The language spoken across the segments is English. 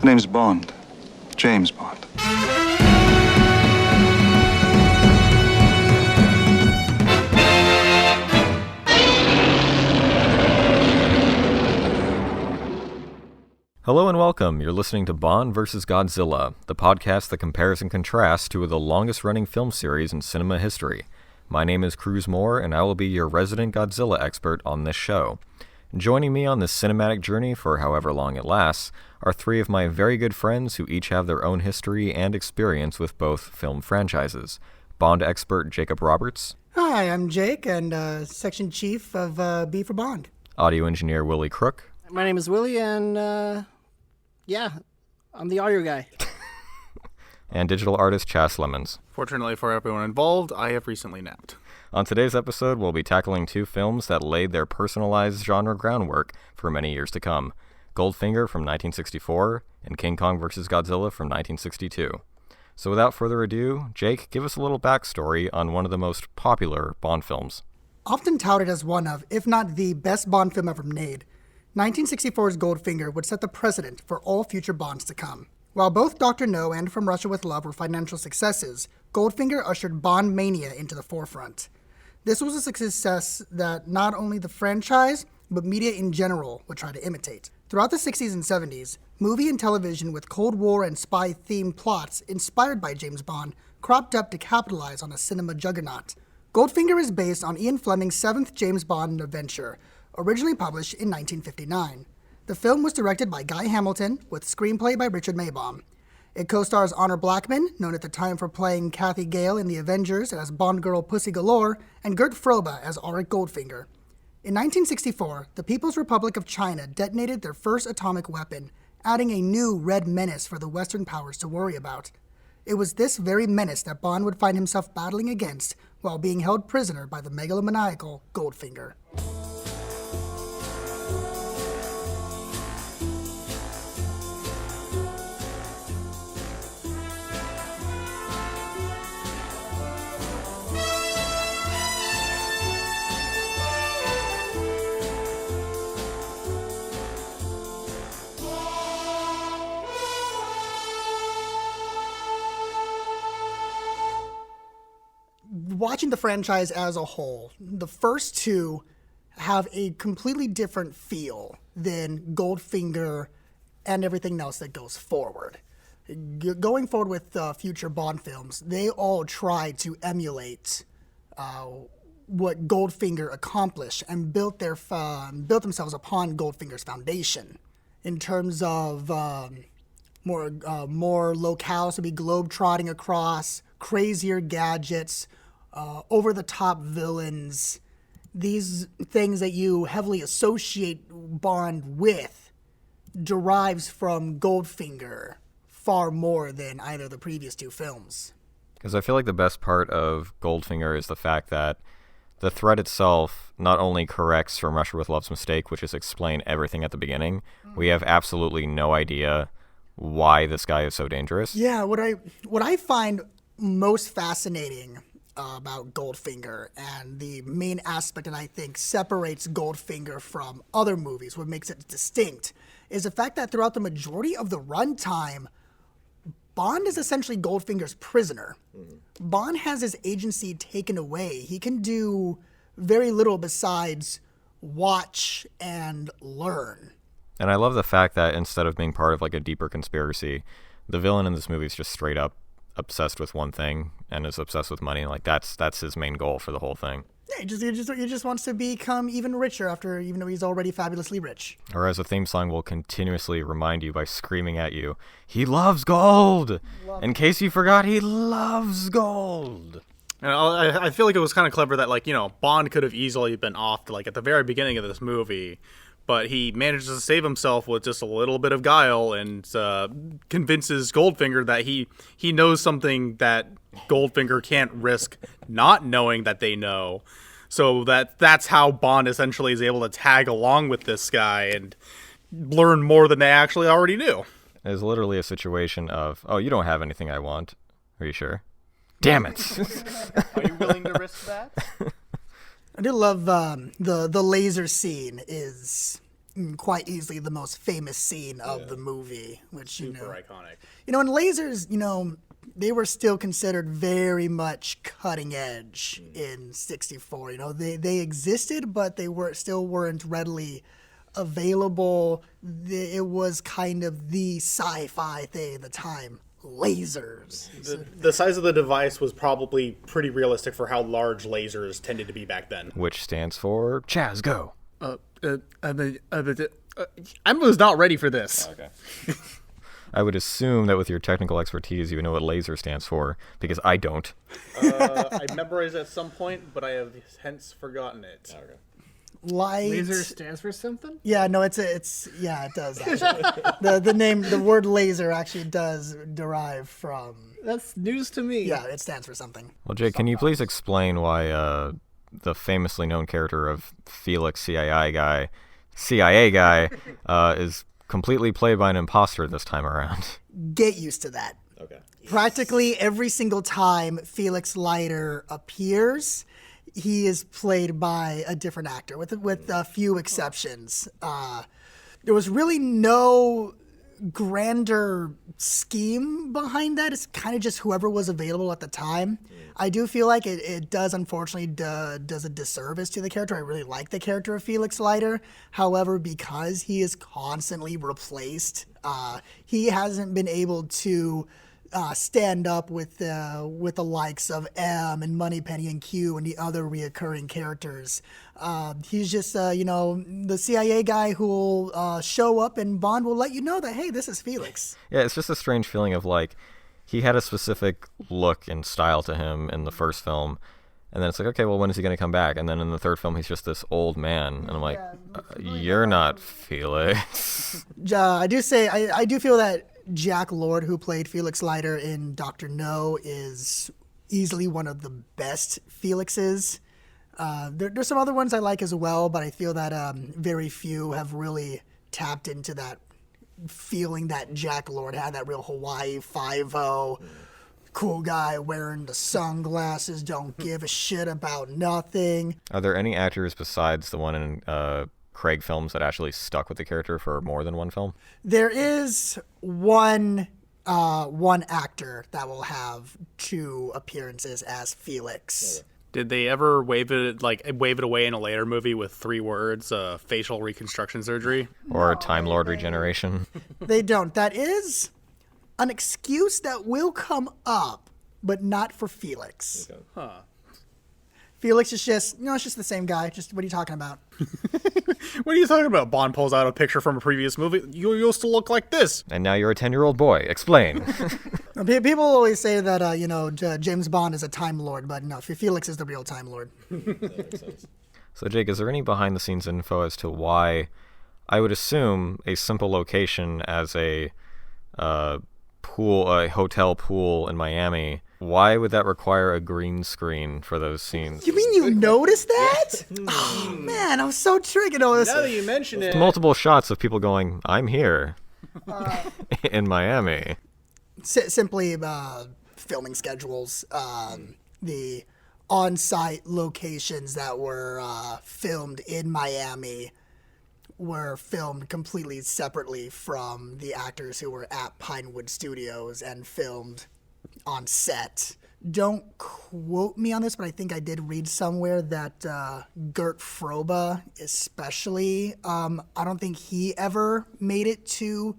name's Bond. James Bond. Hello and welcome. You're listening to Bond vs. Godzilla, the podcast that compares and contrasts two of the longest-running film series in cinema history. My name is Cruz Moore, and I will be your resident Godzilla expert on this show. Joining me on this cinematic journey for however long it lasts are three of my very good friends who each have their own history and experience with both film franchises. Bond expert Jacob Roberts. Hi, I'm Jake, and section chief of B for Bond. Audio engineer Willie Crook. My name is Willie, and I'm the audio guy. And digital artist Chas Lemons. Fortunately for everyone involved, I have recently napped. On today's episode, we'll be tackling two films that laid their personalized genre groundwork for many years to come. Goldfinger from 1964 and King Kong vs. Godzilla from 1962. So without further ado, Jake, give us a little backstory on one of the most popular Bond films. Often touted as one of, if not the best Bond film ever made, 1964's Goldfinger would set the precedent for all future Bonds to come. While both Dr. No and From Russia with Love were financial successes, Goldfinger ushered Bond mania into the forefront. This was a success that not only the franchise, but media in general would try to imitate. Throughout the 60s and 70s, movie and television with Cold War and spy-themed plots inspired by James Bond cropped up to capitalize on a cinema juggernaut. Goldfinger is based on Ian Fleming's seventh James Bond adventure, originally published in 1959. The film was directed by Guy Hamilton, with screenplay by Richard Maibaum. It co-stars Honor Blackman, known at the time for playing Kathy Gale in The Avengers as Bond girl Pussy Galore, and Gert Frobe as Auric Goldfinger. In 1964, the People's Republic of China detonated their first atomic weapon, adding a new red menace for the Western powers to worry about. It was this very menace that Bond would find himself battling against while being held prisoner by the megalomaniacal Goldfinger. Watching the franchise as a whole, the first two have a completely different feel than Goldfinger and everything else that goes forward. Going forward with future Bond films, they all try to emulate what Goldfinger accomplished and built themselves upon Goldfinger's foundation. In terms of more locales to be globe-trotting across, crazier gadgets, over-the-top villains, these things that you heavily associate Bond with derives from Goldfinger far more than either of the previous two films. Because I feel like the best part of Goldfinger is the fact that the threat itself not only corrects From Russia with Love's mistake, which is explain everything at the beginning, we have absolutely no idea why this guy is so dangerous. Yeah, what I find most fascinating about Goldfinger, and the main aspect that I think separates Goldfinger from other movies, what makes it distinct, is the fact that throughout the majority of the runtime, Bond is essentially Goldfinger's prisoner. Bond has his agency taken away. He can do very little besides watch and learn. And I love the fact that instead of being part of like a deeper conspiracy, the villain in this movie is just straight up obsessed with one thing and is obsessed with money. Like that's his main goal for the whole thing. Yeah, he just wants to become even richer even though he's already fabulously rich. Or as the theme song will continuously remind you by screaming at you, he loves gold! In case you forgot, he loves gold! And I feel like it was kind of clever that, Bond could have easily been off, at the very beginning of this movie, but he manages to save himself with just a little bit of guile and convinces Goldfinger that he knows something that Goldfinger can't risk not knowing that they know. So that's how Bond essentially is able to tag along with this guy and learn more than they actually already knew. It's literally a situation of, oh, you don't have anything I want. Are you sure? Damn it. Are you willing to risk that? I do love the laser scene is quite easily the most famous scene of the movie, which Super iconic. and lasers, they were still considered very much cutting edge in '64. They existed, but they weren't readily available. It was kind of the sci-fi thing at the time. Lasers. The size of the device was probably pretty realistic for how large lasers tended to be back then. Which stands for Chaz, go. I was not ready for this. Okay. I would assume that with your technical expertise, you know what laser stands for, because I don't. I memorized it at some point, but I have hence forgotten it. Okay. Light. Laser stands for something? Yeah, no, it does. Actually. the word laser actually does derive from. That's news to me. Yeah, it stands for something. Well, Jake, can you please explain why the famously known character of Felix CIA guy, is completely played by an imposter this time around? Get used to that. Okay. Practically every single time Felix Leiter appears, he is played by a different actor, with a few exceptions. There was really no grander scheme behind that. It's kind of just whoever was available at the time. I do feel like it does, unfortunately, does a disservice to the character. I really like the character of Felix Leiter. However, because he is constantly replaced, he hasn't been able to stand up with the likes of M and Moneypenny and Q and the other reoccurring characters. He's just the CIA guy who will show up, and Bond will let you know that, hey, this is Felix. Yeah, it's just a strange feeling of like he had a specific look and style to him in the first film, and then it's like, okay, well, when is he going to come back? And then in the third film, he's just this old man, and I'm like, you're not Felix. I do feel that Jack Lord, who played Felix Leiter in Dr. No, is easily one of the best Felixes. There's some other ones I like as well, but I feel that very few have really tapped into that feeling that Jack Lord had, that real Hawaii 5-0, cool guy wearing the sunglasses, don't give a shit about nothing. Are there any actors besides the one in Craig films that actually stuck with the character for more than one film? There is one actor that will have 2 appearances as Felix. Did they ever wave it away in a later movie with 3 words, facial reconstruction surgery? Or Time Lord regeneration? They don't. That is an excuse that will come up, but not for Felix. Okay. Huh. Felix is just, it's just the same guy. Just, what are you talking about? What are you talking about? Bond pulls out a picture from a previous movie. You used to look like this. And now you're a 10-year-old boy. Explain. People always say that, James Bond is a Time Lord, but no, Felix is the real Time Lord. That makes sense. So, Jake, is there any behind-the-scenes info as to why I would assume a simple location as a hotel pool in Miami, why would that require a green screen for those scenes? You mean you noticed that? Oh, man, I was so triggered. Now that you mention it. Multiple shots of people going, I'm here in Miami. Simply filming schedules. The on-site locations that were filmed in Miami were filmed completely separately from the actors who were at Pinewood Studios and filmed on set. Don't quote me on this, but I think I did read somewhere that Gert Froba especially, I don't think he ever made it to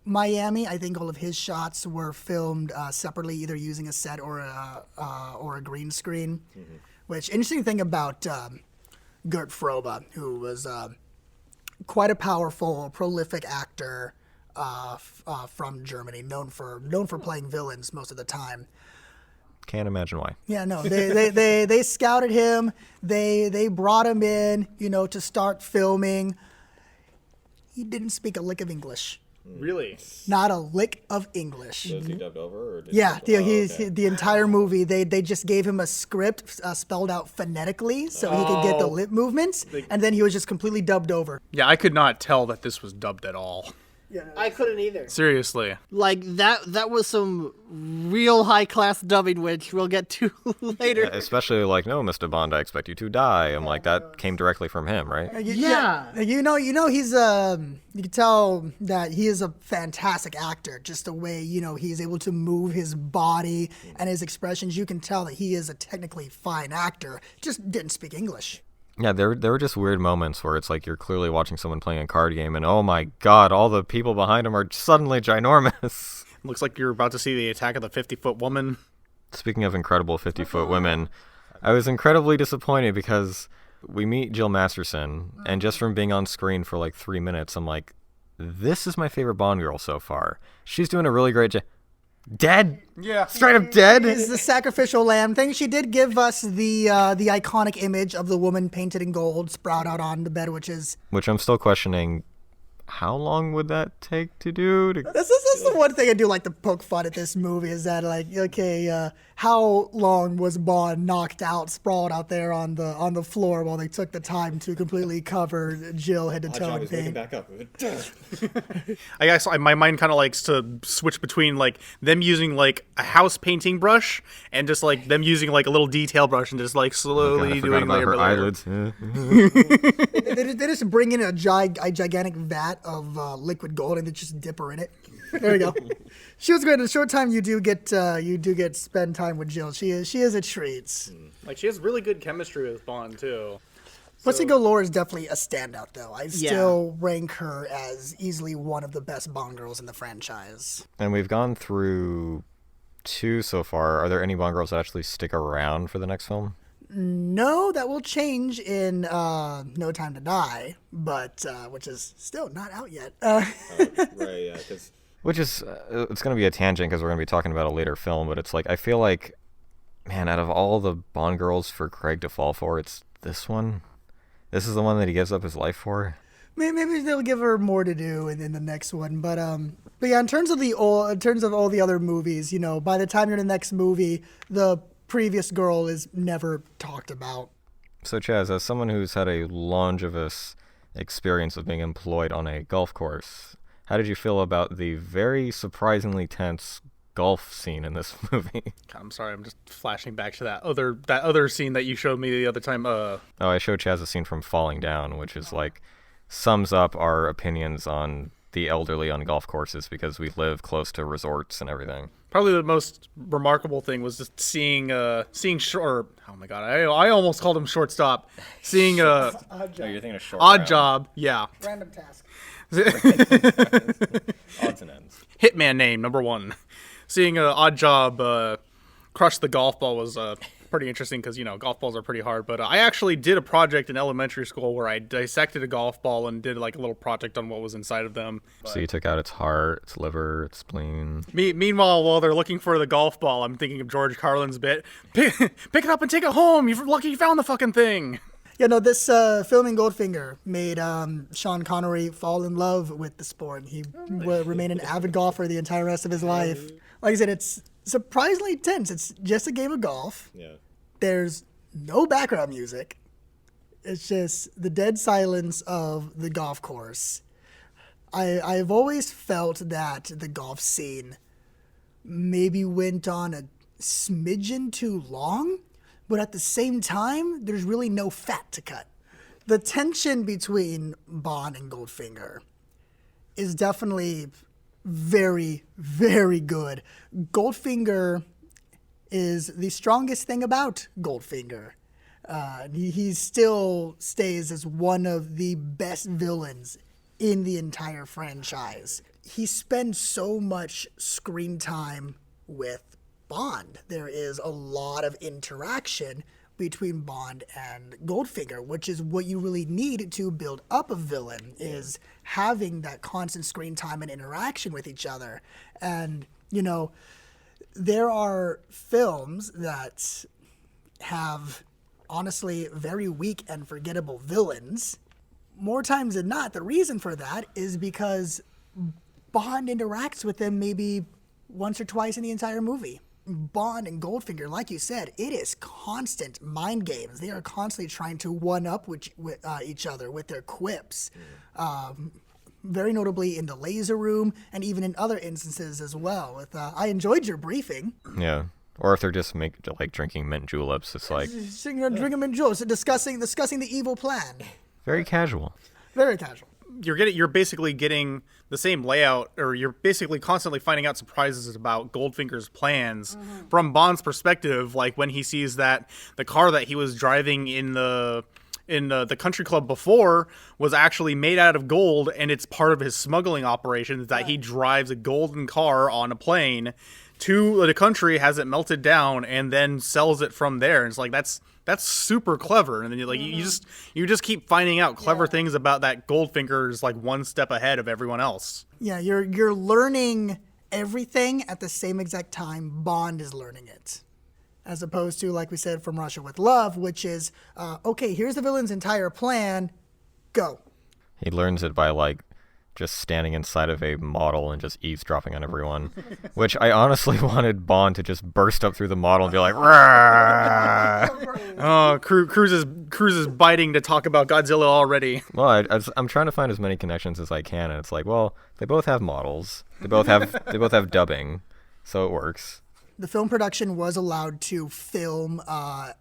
Miami. I think all of his shots were filmed separately, either using a set or a green screen. Mm-hmm. Which, interesting thing about Gert Froba, who was quite a powerful, prolific actor from Germany, known for playing villains most of the time. Can't imagine why. Yeah, no, they scouted him. They brought him in, to start filming. He didn't speak a lick of English. Really? Not a lick of English. Was he dubbed over? Or the entire movie, they just gave him a script spelled out phonetically so he could get the lip movements, and then he was just completely dubbed over. Yeah, I could not tell that this was dubbed at all. I couldn't either. Seriously. Like that was some real high class dubbing, which we'll get to later. Especially like, no, Mr. Bond, I expect you to die. I'm like, that came directly from him, right? Yeah. You know, he's you can tell that he is a fantastic actor. Just the way he's able to move his body and his expressions. You can tell that he is a technically fine actor. Just didn't speak English. Yeah, there were just weird moments where it's like you're clearly watching someone playing a card game, and oh my god, all the people behind him are suddenly ginormous. Looks like you're about to see the attack of the 50-foot woman. Speaking of incredible 50-foot women, I was incredibly disappointed because we meet Jill Masterson, and just from being on screen for like 3 minutes, I'm like, this is my favorite Bond girl so far. She's doing a really great job. Dead? Yeah. Straight up dead? It's the sacrificial lamb thing. She did give us the iconic image of the woman painted in gold sprout out on the bed, which I'm still questioning, how long would that take to do? That's the one thing I do like to poke fun at this movie is that, like, okay, how long was Bond knocked out, sprawled out there on the floor while they took the time to completely cover Jill head to toe and paint? back up. I guess my mind kind of likes to switch between like them using like a house painting brush and just like them using like a little detail brush and just like slowly I forgot doing about layer her by layer. eyelids. They just bring in a gigantic vat of liquid gold and they just dip her in it. There you go. She was good. In a short time, you do get spend time with Jill. She is a treat. Like she has really good chemistry with Bond too. Pussy Galore is definitely a standout, though. I still rank her as easily one of the best Bond girls in the franchise. And we've gone through 2 so far. Are there any Bond girls that actually stick around for the next film? No, that will change in No Time to Die, but which is still not out yet. Right, yeah. Which is, it's going to be a tangent because we're going to be talking about a later film, but it's like, I feel like, man, out of all the Bond girls for Craig to fall for, it's this one. This is the one that he gives up his life for. Maybe they'll give her more to do in the next one, but yeah, in terms of all the other movies, by the time you're in the next movie, the previous girl is never talked about. So Chaz, as someone who's had a longevous experience of being employed on a golf course, how did you feel about the very surprisingly tense golf scene in this movie? I'm sorry, I'm just flashing back to that other scene that you showed me the other time. I showed Chaz a scene from Falling Down, which is like sums up our opinions on the elderly on golf courses because we live close to resorts and everything. Probably the most remarkable thing was just seeing oh my god, I almost called him Shortstop. Seeing you're thinking of Short Odd Round. Job, yeah. Random task. Odds and ends. Hitman name number 1. Seeing Odd Job crush the golf ball was pretty interesting because golf balls are pretty hard. But I actually did a project in elementary school where I dissected a golf ball and did like a little project on what was inside of them. So you took out its heart, its liver, its spleen. Meanwhile, while they're looking for the golf ball, I'm thinking of George Carlin's bit. Pick it up and take it home. You're lucky you found the fucking thing. Yeah, no, this filming Goldfinger made Sean Connery fall in love with the sport. He will remain an avid golfer the entire rest of his life. Like I said, it's surprisingly tense. It's just a game of golf. Yeah. There's no background music. It's just the dead silence of the golf course. I've always felt that the golf scene maybe went on a smidgen too long, but at the same time, there's really no fat to cut. The tension between Bond and Goldfinger is definitely very, very good. Goldfinger is the strongest thing about Goldfinger. He still stays as one of the best villains in the entire franchise. He spends so much screen time with Bond. There is a lot of interaction between Bond and Goldfinger, which is what you really need to build up a villain, is having that constant screen time and interaction with each other. And, there are films that have, honestly, very weak and forgettable villains. More times than not, the reason for that is because Bond interacts with them maybe once or twice in the entire movie. Bond and Goldfinger, like you said, it is constant mind games. They are constantly trying to one-up with each other with their quips. very notably in the laser room and even in other instances as well. With I enjoyed your briefing. Yeah. Or if they're just drinking mint juleps, it's like Drinking mint juleps, discussing the evil plan. very casual. Very casual. You're basically getting the same layout, or you're basically constantly finding out surprises about Goldfinger's plans from Bond's perspective. Like when he sees that the car that he was driving in the country club before was actually made out of gold, and it's part of his smuggling operations that he drives a golden car on a plane to the country, has it melted down, and then sells it from there. And it's like that's super clever. And then you just keep finding out clever things about that Goldfinger's like one step ahead of everyone else. Yeah, you're learning everything at the same exact time Bond is learning it. As opposed to, like we said, From Russia with Love, which is, okay, here's the villain's entire plan, go. He learns it by just standing inside of a model and just eavesdropping on everyone, which I honestly wanted Bond to just burst up through the model and be like, "Rah!" Oh, Cruz is biting to talk about Godzilla already. Well, I'm trying to find as many connections as I can, and it's like, well, they both have models, they both have dubbing, so it works. The film production was allowed to film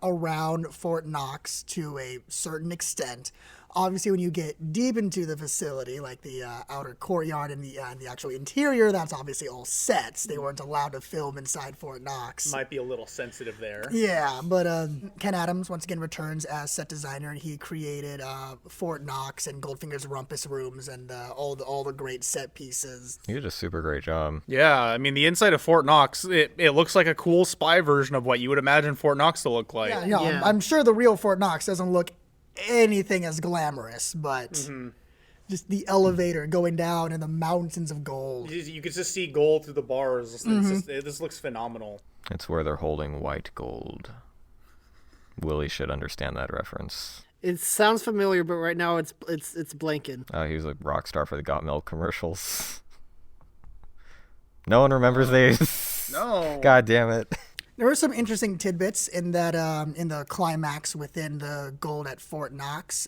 around Fort Knox to a certain extent. Obviously, when you get deep into the facility, like the outer courtyard and the actual interior, that's obviously all sets. They weren't allowed to film inside Fort Knox. Might be a little sensitive there. Yeah, but Ken Adams once again returns as set designer, and he created Fort Knox and Goldfinger's Rumpus Rooms and all the great set pieces. He did a super great job. Yeah, I mean, the inside of Fort Knox, it looks like a cool spy version of what you would imagine Fort Knox to look like. Yeah. I'm sure the real Fort Knox doesn't look anything as glamorous, but just the elevator going down and the mountains of gold. You could just see gold through the bars. This looks phenomenal. It's where they're holding white gold. Willie should understand that reference. It sounds familiar, but right now it's blanking. Oh, he was a rock star for the Got Milk commercials. No one remembers these. No. God damn it. There were some interesting tidbits in that in the climax within the gold at Fort Knox.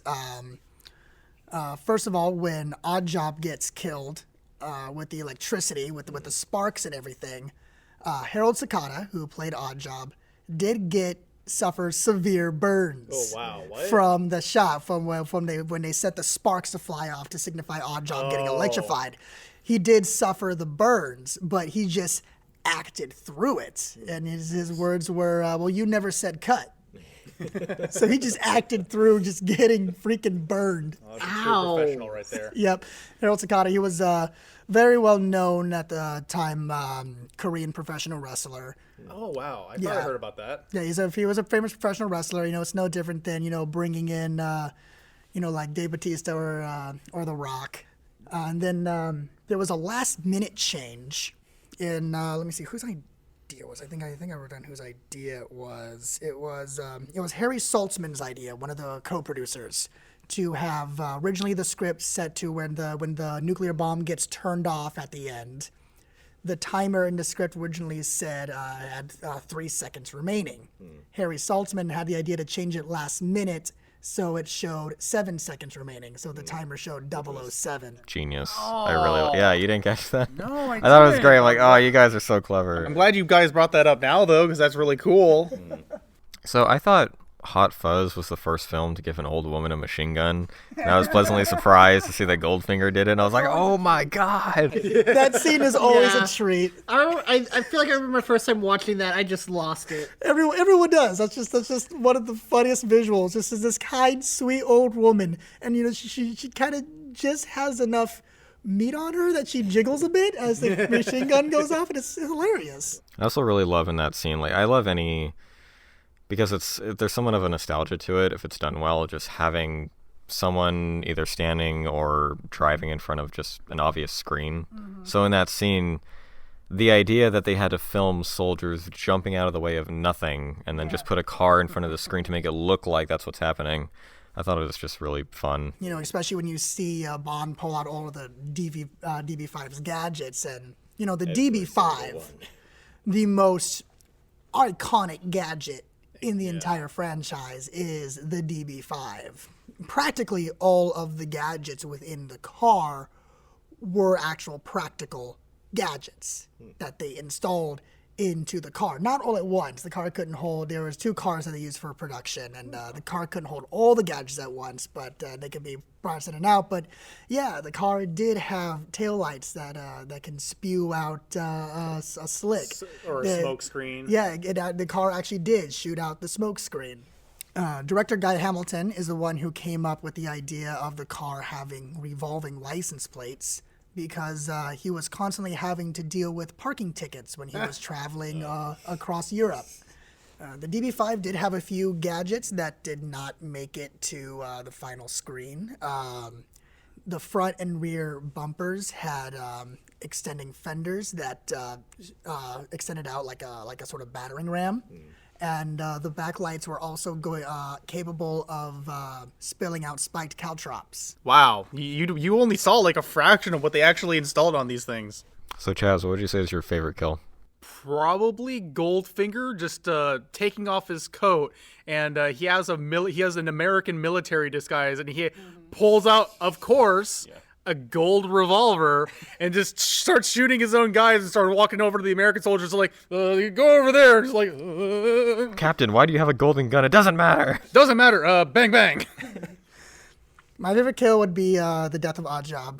First of all, when Oddjob gets killed with the electricity, with the sparks and everything, Harold Sakata, who played Oddjob, did suffer severe burns. Oh wow! What? From the shot, when they set the sparks to fly off to signify Oddjob getting electrified. He did suffer the burns, but he just acted through it, and his words were, well, you never said cut. So he just acted through just getting freaking burned. Oh, that's a true professional right there. Yep. Harold Sakata, he was very well known at the time, Korean professional wrestler. Oh wow! I thought I heard about that. Yeah, he was a famous professional wrestler. It's no different than bringing in like Dave Bautista or The Rock. And then there was a last minute change in let me see whose idea was. I think I wrote down whose idea it was. It was Harry Saltzman's idea, one of the co-producers, to have originally the script set to when the nuclear bomb gets turned off at the end. The timer in the script originally said had 3 seconds remaining. Harry Saltzman had the idea to change it last minute, so it showed 7 seconds remaining. So the timer showed 007. Genius. Yeah, you didn't catch that? No, I thought it was didn't. great. I'm like, oh, you guys are so clever. I'm glad you guys brought that up now, though, because that's really cool. So I thought Hot Fuzz was the first film to give an old woman a machine gun. And I was pleasantly surprised to see that Goldfinger did it. And I was like, oh my God. That scene is always a treat. I feel like I remember my first time watching that. I just lost it. Everyone does. That's just one of the funniest visuals. Just as this kind, sweet old woman, and she kind of just has enough meat on her that she jiggles a bit as the machine gun goes off, and it's hilarious. I also really love in that scene, I love because there's somewhat of a nostalgia to it if it's done well, just having someone either standing or driving in front of just an obvious screen. So in that scene, the idea that they had to film soldiers jumping out of the way of nothing and then just put a car in front of the screen to make it look like that's what's happening, I thought it was just really fun. Especially when you see Bond pull out all of the DB5's gadgets, and the DB5, the most iconic gadget in the entire franchise is the DB5. Practically all of the gadgets within the car were actual practical gadgets that they installed into the car. Not all at once. The car couldn't hold. There was 2 cars that they used for production, and the car couldn't hold all the gadgets at once, but they could be brought in and out. But yeah, the car did have taillights that can spew out a slick Or a smoke screen. Yeah, the car actually did shoot out the smoke screen. Director Guy Hamilton is the one who came up with the idea of the car having revolving license plates, because he was constantly having to deal with parking tickets when he was traveling across Europe. The DB5 did have a few gadgets that did not make it to the final screen. The front and rear bumpers had extending fenders that extended out like a sort of battering ram. And the backlights were also capable of spilling out spiked caltrops. Wow, you only saw like a fraction of what they actually installed on these things. So Chaz, what would you say is your favorite kill? Probably Goldfinger just taking off his coat, and he has an American military disguise, and he pulls out, of course, a gold revolver and just starts shooting his own guys and started walking over to the American soldiers like, you go over there. Just like, Captain, why do you have a golden gun? It doesn't matter. Doesn't matter. Bang, bang. My favorite kill would be the death of Oddjob.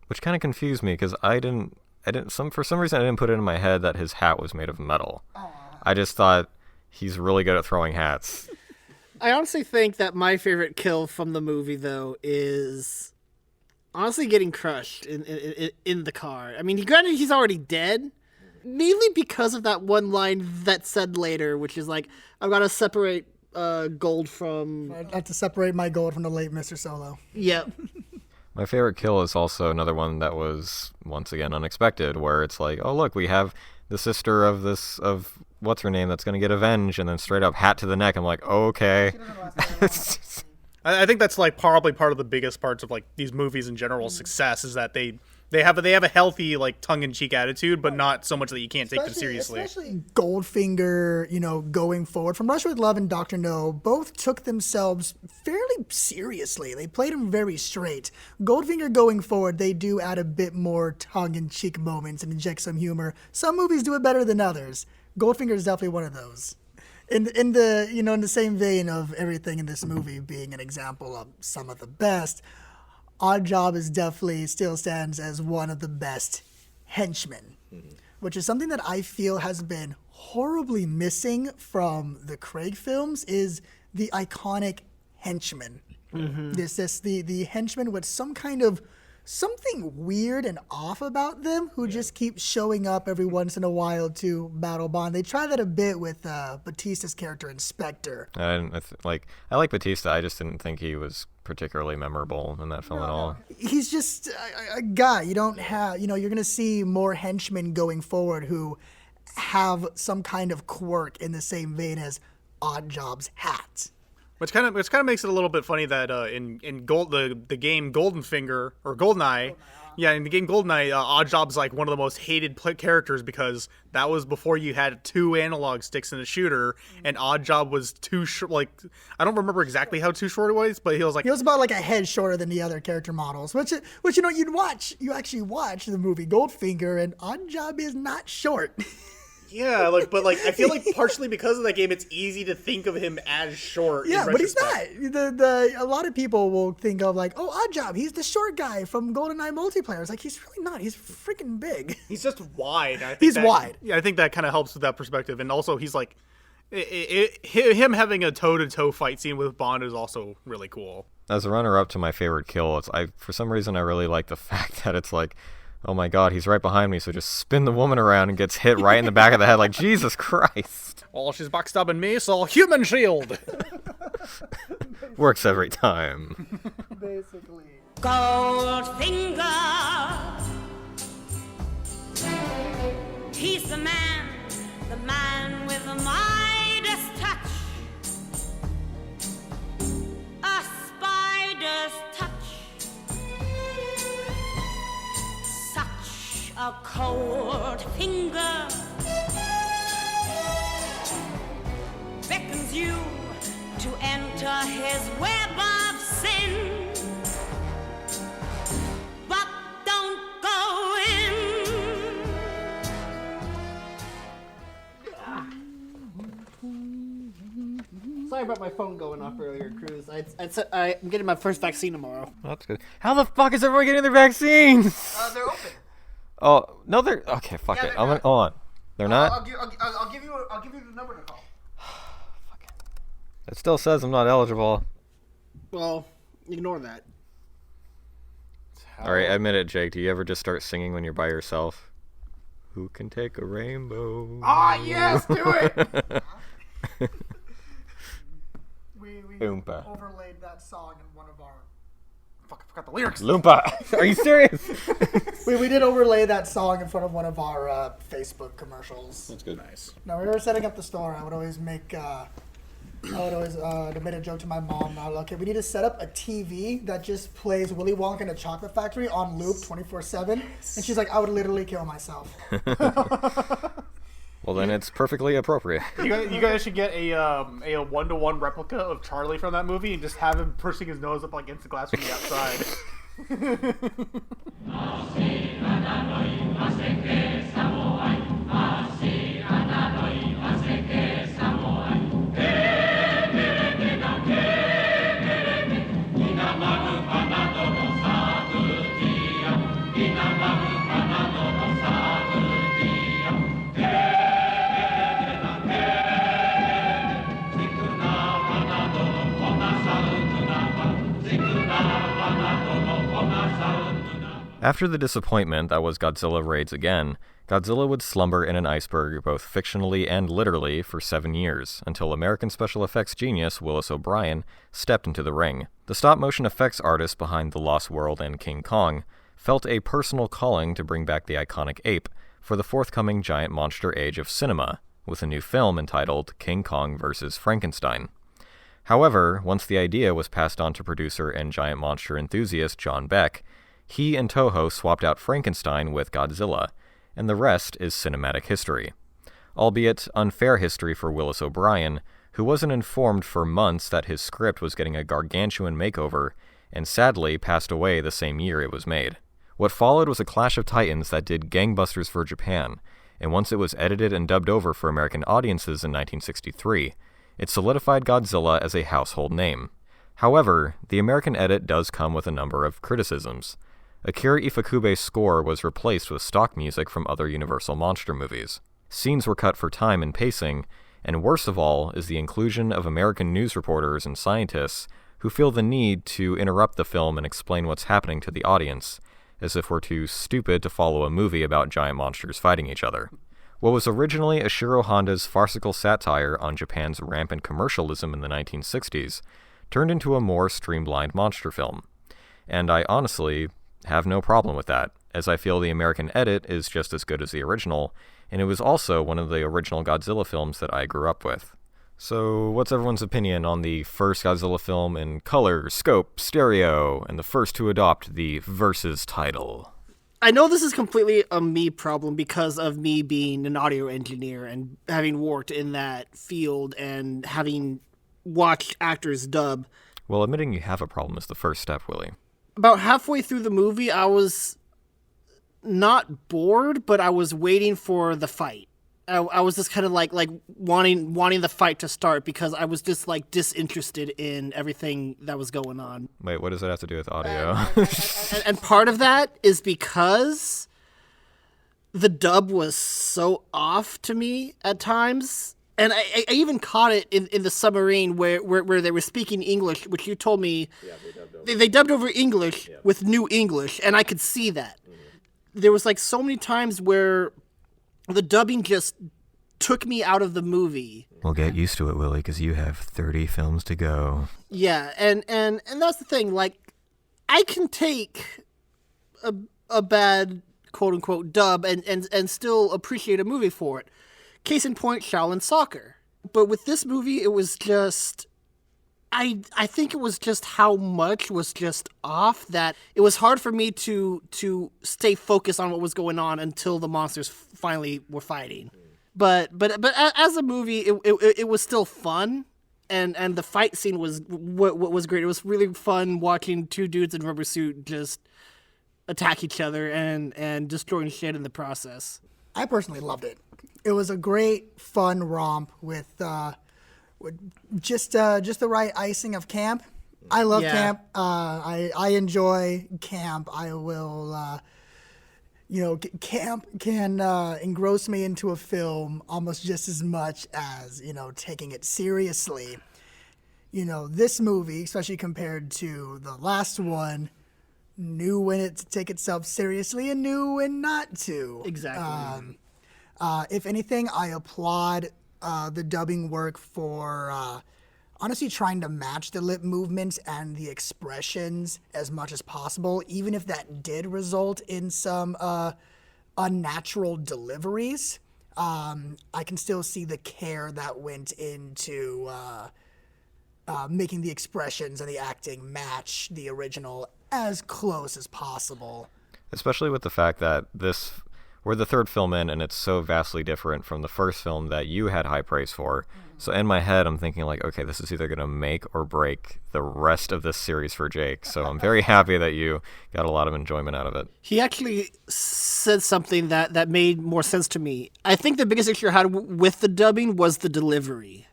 Which kind of confused me because for some reason I didn't put it in my head that his hat was made of metal. Aww. I just thought he's really good at throwing hats. I honestly think that my favorite kill from the movie, though, is honestly getting crushed in the car. I mean, granted, he's already dead, mainly because of that one line that's said later, which is like, I've got to separate gold from... I'd have to separate my gold from the late Mr. Solo. Yep. My favorite kill is also another one that was, once again, unexpected, where it's like, oh, look, we have the sister of what's her name that's going to get avenged, and then straight up hat to the neck. I'm like, oh, okay. I think that's like probably part of the biggest parts of like these movies in general success is that they have a healthy like tongue-in-cheek attitude, but not so much that you can't take them seriously. Especially Goldfinger, going forward. From Russia with Love and Dr. No, both took themselves fairly seriously. They played them very straight. Goldfinger going forward, they do add a bit more tongue-in-cheek moments and inject some humor. Some movies do it better than others. Goldfinger is definitely one of those. In the same vein of everything in this movie being an example of some of the best, Oddjob is definitely still stands as one of the best henchmen, which is something that I feel has been horribly missing from the Craig films is the iconic henchman. The henchman with some kind of something weird and off about them who just keep showing up every once in a while to battle Bond. They try that a bit with Batista's character in Spectre. I like Batista. I just didn't think he was particularly memorable in that film at all. He's just a guy. You don't have, you're going to see more henchmen going forward who have some kind of quirk in the same vein as Oddjob's hat. Which kind of makes it a little bit funny that in the game Goldfinger or Goldeneye, in the game Goldeneye, Oddjob's like one of the most hated characters because that was before you had 2 analog sticks in a shooter, and Oddjob was too short. Like I don't remember exactly how too short it was, but he was about like a head shorter than the other character models. Which you actually watch the movie Goldfinger, and Oddjob is not short. Yeah, but I feel like partially because of that game, it's easy to think of him as short. Yeah, but he's not. A lot of people will think of like, oh, Oddjob, he's the short guy from GoldenEye multiplayer. It's like he's really not. He's freaking big. He's just wide. Wide. Yeah, I think that kind of helps with that perspective, and also he's like, him having a toe-to-toe fight scene with Bond is also really cool. As a runner-up to my favorite kill, for some reason I really like the fact that it's like, oh my god, he's right behind me, so just spin the woman around and gets hit right in the back of the head, like, Jesus Christ. Oh, she's backstabbing me, so human shield. Works every time. Basically. Goldfinger, he's the man with the Midas touch, a spider's touch. A cold finger beckons you to enter his web of sin. But don't about my phone going off earlier, Cruz. I'm getting my first vaccine tomorrow. That's good. How the fuck is everyone getting their vaccines? They're open. Oh no, they're okay. Fuck it. Hold on. They're not. I'll give you the number to call. It still says I'm not eligible. Well, ignore that. All right, admit it, Jake. Do you ever just start singing when you're by yourself? Who can take a rainbow? Ah, yes, do it. We Oompa. overlaid that song in one of our. Fuck, I forgot the lyrics. Loompa. Are you serious? We did overlay that song in front of one of our Facebook commercials. That's good. Nice. Now, when we were setting up the store, I would always make. I made a joke to my mom. Okay, we need to set up a TV that just plays Willy Wonka and the Chocolate Factory on loop 24/7. And she's like, I would literally kill myself. Well, then it's perfectly appropriate. You guys should get a 1-to-1 replica of Charlie from that movie and just have him pushing his nose up against the glass from the outside. After the disappointment that was Godzilla Raids Again, Godzilla would slumber in an iceberg both fictionally and literally for 7 years, until American special effects genius Willis O'Brien stepped into the ring. The stop-motion effects artist behind The Lost World and King Kong felt a personal calling to bring back the iconic ape for the forthcoming giant monster age of cinema, with a new film entitled King Kong vs. Frankenstein. However, once the idea was passed on to producer and giant monster enthusiast John Beck, he and Toho swapped out Frankenstein with Godzilla, and the rest is cinematic history. Albeit unfair history for Willis O'Brien, who wasn't informed for months that his script was getting a gargantuan makeover, and sadly passed away the same year it was made. What followed was a clash of titans that did gangbusters for Japan, and once it was edited and dubbed over for American audiences in 1963, it solidified Godzilla as a household name. However, the American edit does come with a number of criticisms. Akira Ifukube's score was replaced with stock music from other Universal monster movies. Scenes were cut for time and pacing, and worst of all is the inclusion of American news reporters and scientists who feel the need to interrupt the film and explain what's happening to the audience, as if we're too stupid to follow a movie about giant monsters fighting each other. What was originally Ishiro Honda's farcical satire on Japan's rampant commercialism in the 1960s turned into a more streamlined monster film. And I honestly have no problem with that, as I feel the American edit is just as good as the original, and it was also one of the original Godzilla films that I grew up with. So, what's everyone's opinion on the first Godzilla film in color, scope, stereo, and the first to adopt the Versus title? I know this is completely a me problem because of me being an audio engineer and having worked in that field and having watched actors dub. Well, admitting you have a problem is the first step, Willie. About halfway through the movie, I was not bored, but I was waiting for the fight. I was just kind of like wanting the fight to start because I was just like disinterested in everything that was going on. Wait, what does that have to do with audio? And part of that is because the dub was so off to me at times. And I even caught it in the submarine where they were speaking English, which you told me they dubbed over English with new English, and I could see that. Mm-hmm. There was like so many times where the dubbing just took me out of the movie. We'll get used to it, Willie, because you have 30 films to go. Yeah, and that's the thing. Like, I can take a bad quote-unquote dub and still appreciate a movie for it. Case in point, Shaolin Soccer. But with this movie, it was just... I think it was just how much was just off that it was hard for me to stay focused on what was going on until the monsters finally were fighting. But as a movie, it was still fun, and the fight scene was what was great. It was really fun watching two dudes in rubber suit just attack each other and destroying shit in the process. I personally loved it. It was a great, fun romp with just the right icing of camp. I love Yeah. camp. I enjoy camp. I will. Camp can engross me into a film almost just as much as taking it seriously. This movie, especially compared to the last one, knew when to take itself seriously and knew when not to. Exactly. If anything, I applaud the dubbing work for honestly trying to match the lip movements and the expressions as much as possible, even if that did result in some unnatural deliveries. I can still see the care that went into making the expressions and the acting match the original as close as possible. Especially with the fact that we're the third film in, and it's so vastly different from the first film that you had high praise for. So in my head, I'm thinking like, okay, this is either going to make or break the rest of this series for Jake. So I'm very happy that you got a lot of enjoyment out of it. He actually said something that made more sense to me. I think the biggest issue I had with the dubbing was the delivery.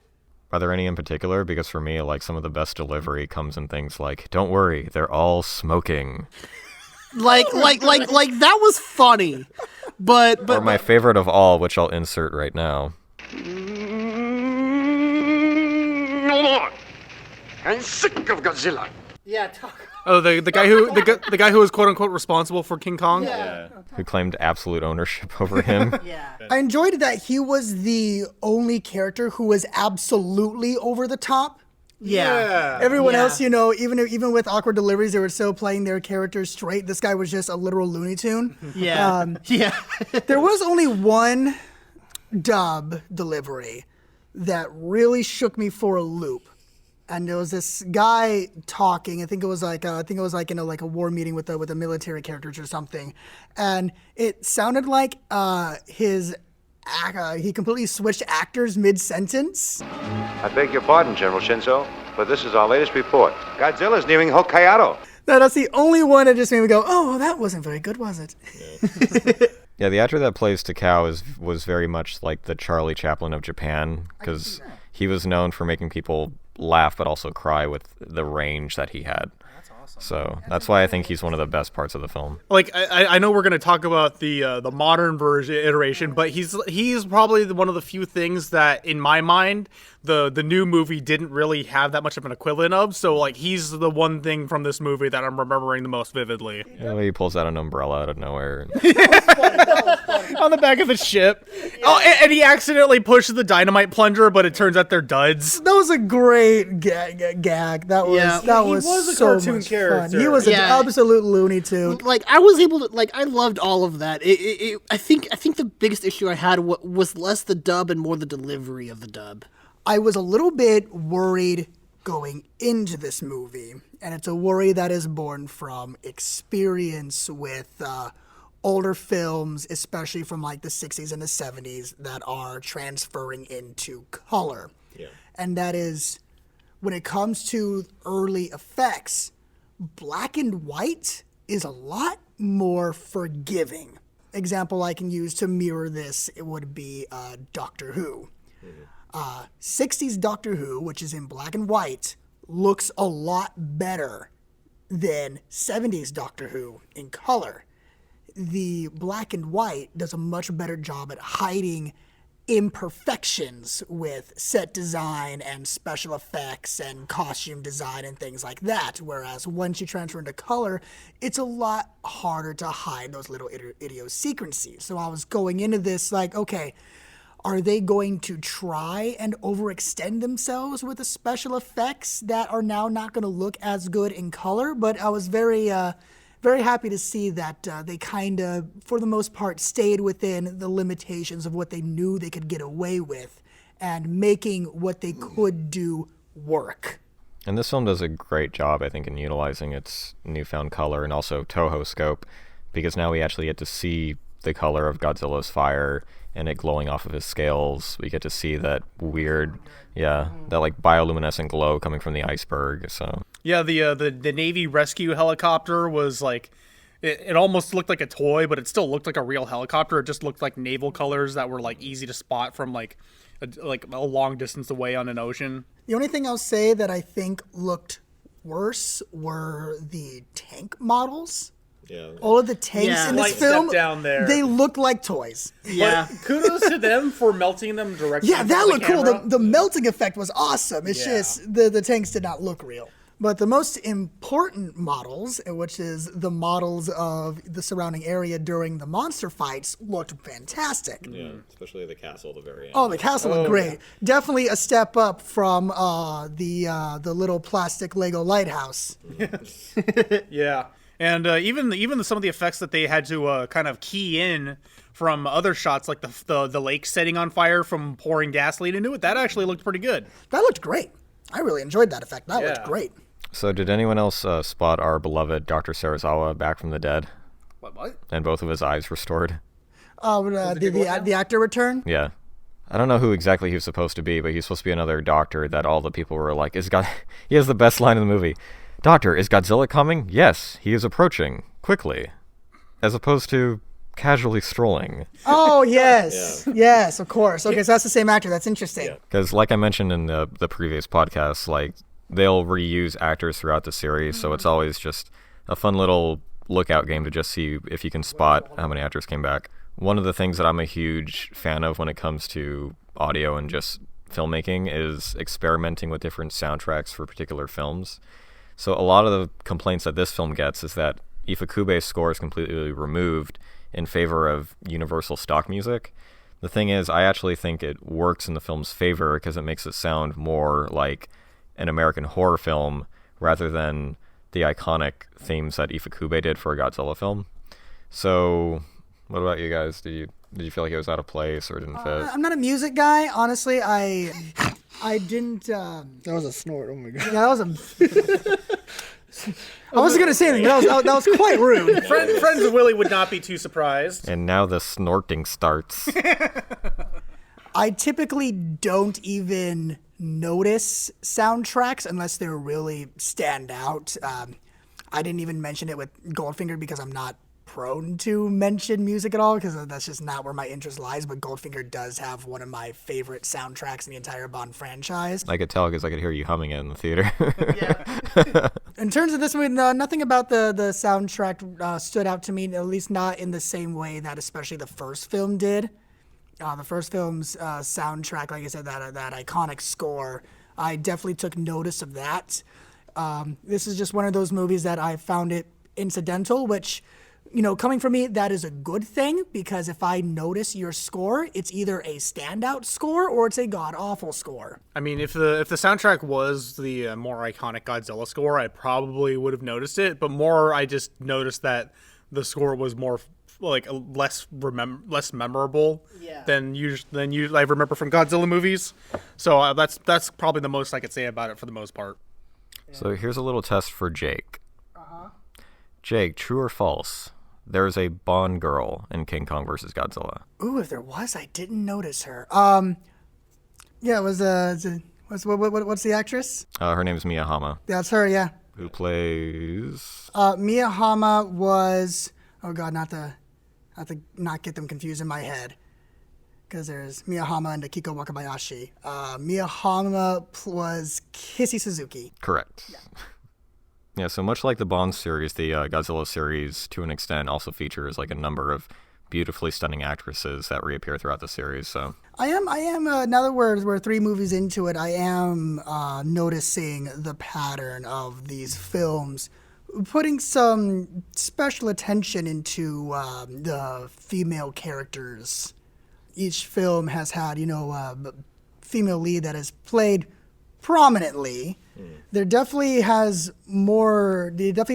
Are there any in particular? Because for me, like, some of the best delivery comes in things like, don't worry, they're all smoking. Like that was funny. But Or my favorite of all, which I'll insert right now. No more. I'm sick of Godzilla. yeah, talk. Oh, the guy who was quote unquote responsible for King Kong. Who claimed absolute ownership over him. Yeah. I enjoyed that he was the only character who was absolutely over the top. Yeah. Everyone Yeah. else, even with awkward deliveries, they were still playing their characters straight. This guy was just a literal Looney Tune. Yeah. Yeah. There was only one dub delivery that really shook me for a loop. And there was this guy talking. I think it was like in a war meeting with the military characters or something, and it sounded like he completely switched actors mid sentence. I beg your pardon, General Shinzo, but this is our latest report. Godzilla's nearing Hokkaido. That's the only one that just made me go, "Oh, that wasn't very good, was it?" Yeah, the actor that plays Takao was very much like the Charlie Chaplin of Japan, because he was known for making people laugh but also cry with the range that he had. That's awesome. So that's why I think he's one of the best parts of the film. Like I know we're gonna talk about the modern version iteration, but he's probably one of the few things that in my mind the new movie didn't really have that much of an equivalent of. So like he's the one thing from this movie that I'm remembering the most vividly. He pulls out an umbrella out of nowhere. On the back of the ship. Oh, and he accidentally pushes the dynamite plunger, but it turns out they're duds. That was a great gag. That was Yeah. that He was was a so cartoon much character. fun. He was an Yeah. absolute Looney Tune. Like I was able to I loved all of that. I think the biggest issue I had was less the dub and more the delivery of the dub. I was a little bit worried going into this movie, and it's a worry that is born from experience with older films, especially from like the 60s and the 70s, that are transferring into color. Yeah. And that is, when it comes to early effects, black and white is a lot more forgiving. Example I can use to mirror this, it would be Doctor Who. 60s Doctor Who, which is in black and white, looks a lot better than 70s Doctor Who in color. The black and white does a much better job at hiding imperfections with set design and special effects and costume design and things like that, whereas once you transfer into color, it's a lot harder to hide those little idiosyncrasies. So I was going into this like, okay, are they going to try and overextend themselves with the special effects that are now not going to look as good in color? But I was very happy to see that they kind of, for the most part, stayed within the limitations of what they knew they could get away with and making what they could do work. And this film does a great job, I think, in utilizing its newfound color and also Toho scope, because now we actually get to see the color of Godzilla's fire and it glowing off of his scales. We get to see that weird, that like bioluminescent glow coming from the iceberg. So Yeah, the Navy rescue helicopter was like, it almost looked like a toy, but it still looked like a real helicopter. It just looked like naval colors that were like easy to spot from like a long distance away on an ocean. The only thing I'll say that I think looked worse were the tank models. Yeah. All of the tanks in this Slight step film, down there. they look like toys. Yeah. Kudos to them for melting them directly. Yeah, that into looked cool. camera. The melting effect was awesome. It's Yeah. just the tanks did not look real. But the most important models, which is the models of the surrounding area during the monster fights, looked fantastic. Yeah, especially the castle at the very end. Oh, the castle looked great. Definitely a step up from the little plastic Lego lighthouse. Yeah, and even some of the effects that they had to kind of key in from other shots, like the lake setting on fire from pouring gasoline into it, that actually looked pretty good. That looked great. I really enjoyed that effect. That Yeah. looked great. So did anyone else spot our beloved Dr. Serizawa back from the dead What? and both of his eyes restored? The actor return? Yeah. I don't know who exactly he was supposed to be, but he's supposed to be another doctor that all the people were like, he has the best line in the movie. Doctor, is Godzilla coming? Yes, he is approaching. Quickly. As opposed to casually strolling. Oh, yes. Yes, of course. Okay, so that's the same actor. That's interesting. Because like I mentioned in the previous podcast, like, they'll reuse actors throughout the series, so it's always just a fun little lookout game to just see if you can spot how many actors came back. One of the things that I'm a huge fan of when it comes to audio and just filmmaking is experimenting with different soundtracks for particular films. So a lot of the complaints that this film gets is that Ifukube's score is completely removed in favor of universal stock music. The thing is, I actually think it works in the film's favor because it makes it sound more like an American horror film rather than the iconic themes that Ifukube did for a Godzilla film. So, what about you guys? Did you feel like it was out of place or didn't fit? I'm not a music guy. Honestly, I didn't... That was a snort. Oh my god. Yeah, that was a... I wasn't going to say anything, but that was quite rude. Friends of Willie would not be too surprised. And now the snorting starts. I typically don't even notice soundtracks unless they really stand out. I didn't even mention it with Goldfinger because I'm not prone to mention music at all because that's just not where my interest lies, but Goldfinger does have one of my favorite soundtracks in the entire Bond franchise. I could tell because I could hear you humming it in the theater. In terms of this movie, nothing about the soundtrack stood out to me, at least not in the same way that especially the first film did. The first film's soundtrack, like I said, that iconic score, I definitely took notice of that. This is just one of those movies that I found it incidental, which, you know, coming from me, that is a good thing, because if I notice your score, it's either a standout score or it's a god-awful score. I mean, if the soundtrack was the more iconic Godzilla score, I probably would have noticed it. But more, I just noticed that the score was more like less memorable than I remember from Godzilla movies. So that's probably the most I could say about it for the most part. So here's a little test for Jake. Jake, true or false? There's a Bond girl in King Kong vs. Godzilla. Ooh, if there was, I didn't notice her. Yeah, it was what's the actress? Her name's Mia Hama, Yeah, it's her. Yeah. who plays... Mia Hama was, oh god, not to get them confused in my head, because there's Mia Hama and Akiko Wakabayashi. Mia Hama was Kissy Suzuki. Correct. Yeah, so much like the Bond series, the Godzilla series, to an extent, also features like a number of beautifully stunning actresses that reappear throughout the series. So I am. Now that we're 3 movies into it, I am noticing the pattern of these films, putting some special attention into the female characters. Each film has had, a female lead that is played prominently. They definitely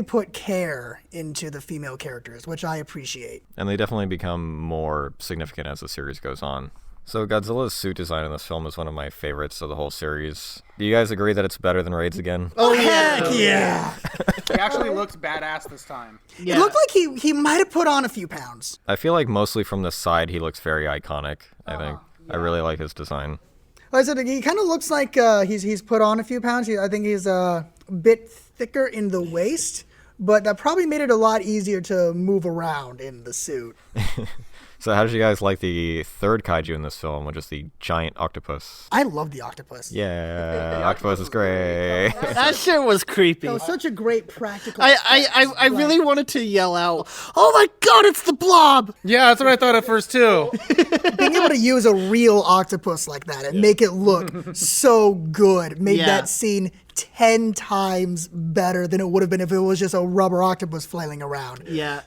put care into the female characters, which I appreciate. and they definitely become more significant as the series goes on. So Godzilla's suit design in this film is one of my favorites of the whole series. Do you guys agree that it's better than Raid's again? Oh, heck yeah! He actually looked badass this time. It looked like he might have put on a few pounds. I feel like mostly from the side he looks very iconic, I think. I really like his design. Like I said, he kind of looks like he's put on a few pounds. I think he's a bit thicker in the waist, but that probably made it a lot easier to move around in the suit. So how did you guys like the third kaiju in this film, which is the giant octopus? I love the octopus. Yeah, octopus is great. That shit was creepy. It was such a great practical. I really wanted to yell out, "Oh my god, it's the blob!" Yeah, that's what I thought at first too. Being able to use a real octopus like that and make it look so good made that scene 10 times better than it would have been if it was just a rubber octopus flailing around. Yeah.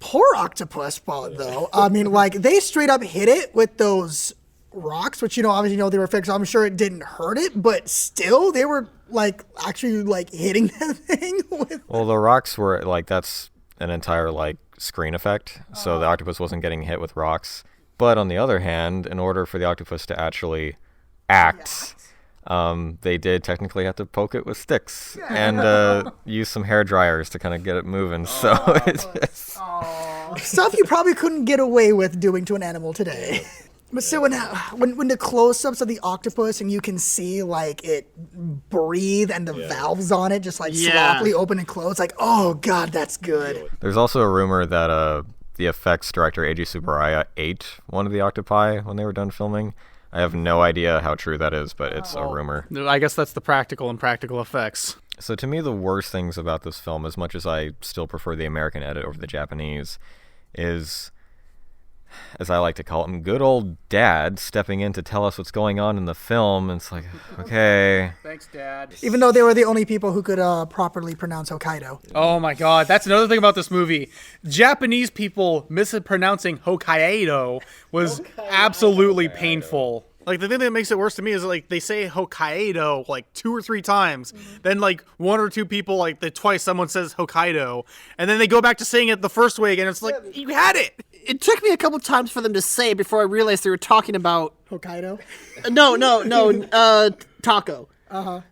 Poor octopus part, though. I mean, like, they straight up hit it with those rocks, which, obviously, they were fixed. I'm sure it didn't hurt it, but still, they were, like, actually, like, hitting that thing with... Well, the rocks were, like, that's an entire, like, screen effect, so the octopus wasn't getting hit with rocks. But on the other hand, in order for the octopus to actually act... they did technically have to poke it with sticks and use some hair dryers to kind of get it moving. So it's just... stuff you probably couldn't get away with doing to an animal today. But so when the close-ups of the octopus and you can see like it breathe and the valves on it just like sloppily open and close, like, oh god, that's good. There's also a rumor that the effects director Eiji Tsuburaya ate one of the octopi when they were done filming. I have no idea how true that is, but it's a rumor. I guess that's the practical and practical effects. So to me, the worst things about this film, as much as I still prefer the American edit over the Japanese, is, as I like to call him, good old dad stepping in to tell us what's going on in the film. And it's like, okay. Thanks, Dad. Even though they were the only people who could properly pronounce Hokkaido. Oh my god, that's another thing about this movie. Japanese people mispronouncing Hokkaido was absolutely painful. Like, the thing that makes it worse to me is, like, they say Hokkaido, like, 2 or 3 times. Then, like, 1 or 2 people, like, twice someone says Hokkaido. And then they go back to saying it the first way again. It's like, you had it! It took me a couple times for them to say it before I realized they were talking about... Hokkaido? No, Taco.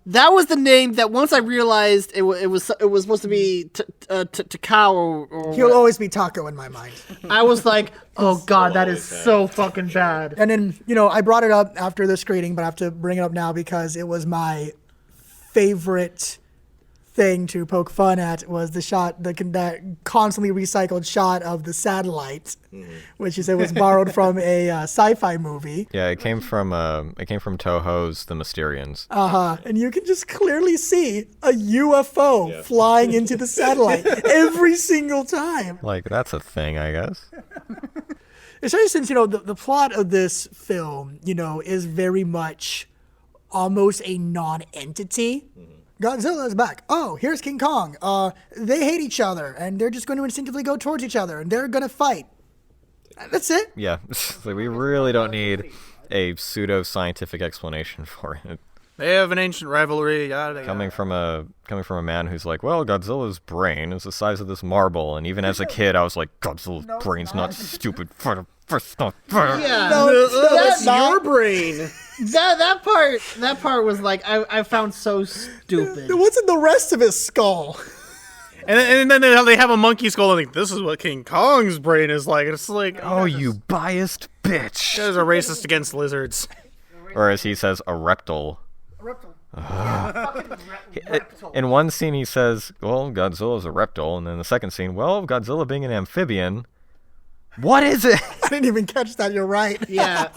That was the name that once I realized it was supposed to be Takao or He'll always be Taco in my mind. I was like, oh god, that is so fucking bad. And then, I brought it up after the screening, but I have to bring it up now because it was my favorite thing to poke fun at was the shot, that constantly recycled shot of the satellite, which you said was borrowed from a sci-fi movie. Yeah, it came from Toho's The Mysterians. And you can just clearly see a UFO flying into the satellite every single time. Like, that's a thing, I guess. Especially since, the plot of this film, is very much almost a non-entity. Godzilla is back. Oh, here's King Kong. They hate each other, and they're just going to instinctively go towards each other, and they're going to fight. That's it. Yeah, like, we really don't need a pseudo-scientific explanation for it. They have an ancient rivalry. Coming from a man who's like, well, Godzilla's brain is the size of this marble, and even as a kid, I was like, Godzilla's brain's not stupid. Yeah, that's your brain. That part was like I found so stupid. What's in the rest of his skull? And then they have a monkey skull and like, this is what King Kong's brain is like. And it's like, oh, you biased bitch. You guys are racist against lizards. Or as he says, a reptile. In one scene he says, well, Godzilla's a reptile, and then the second scene, well, Godzilla being an amphibian. What is it? I didn't even catch that, you're right. Yeah.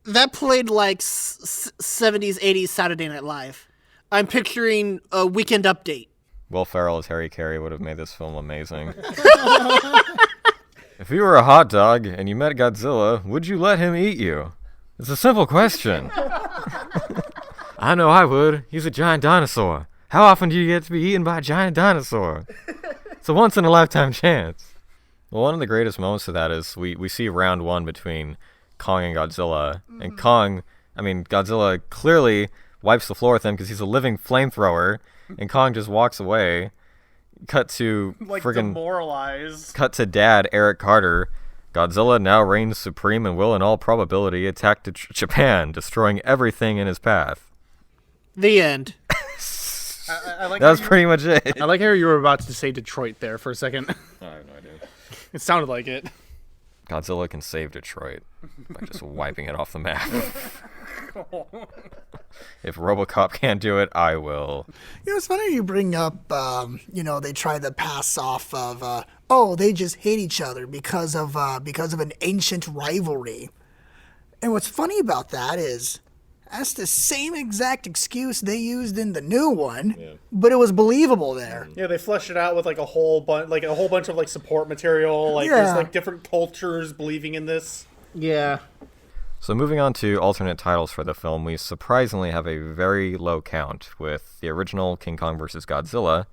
That played like 70s, 80s Saturday Night Live. I'm picturing a Weekend Update. Will Ferrell as Harry Carey would have made this film amazing. If you were a hot dog and you met Godzilla, would you let him eat you? It's a simple question. I know I would. He's a giant dinosaur. How often do you get to be eaten by a giant dinosaur? It's a once-in-a-lifetime chance. Well, one of the greatest moments of that is we see round one between Kong and Godzilla. And Godzilla clearly wipes the floor with him because he's a living flamethrower. And Kong just walks away. Cut to demoralized. Cut to Dad, Eric Carter. Godzilla now reigns supreme and will, in all probability, attack Japan, destroying everything in his path. The end. That was pretty much it. I like how you were about to say Detroit there for a second. I have no idea. It sounded like it. Godzilla can save Detroit by just wiping it off the map. If RoboCop can't do it, I will. It's funny you bring up, they try to pass off of, they just hate each other because of an ancient rivalry. And what's funny about that is that's the same exact excuse they used in the new one, but it was believable there. Yeah, they fleshed it out with like a whole bunch of like support material, there's like different cultures believing in this. Yeah. So moving on to alternate titles for the film, we surprisingly have a very low count with the original King Kong vs. Godzilla.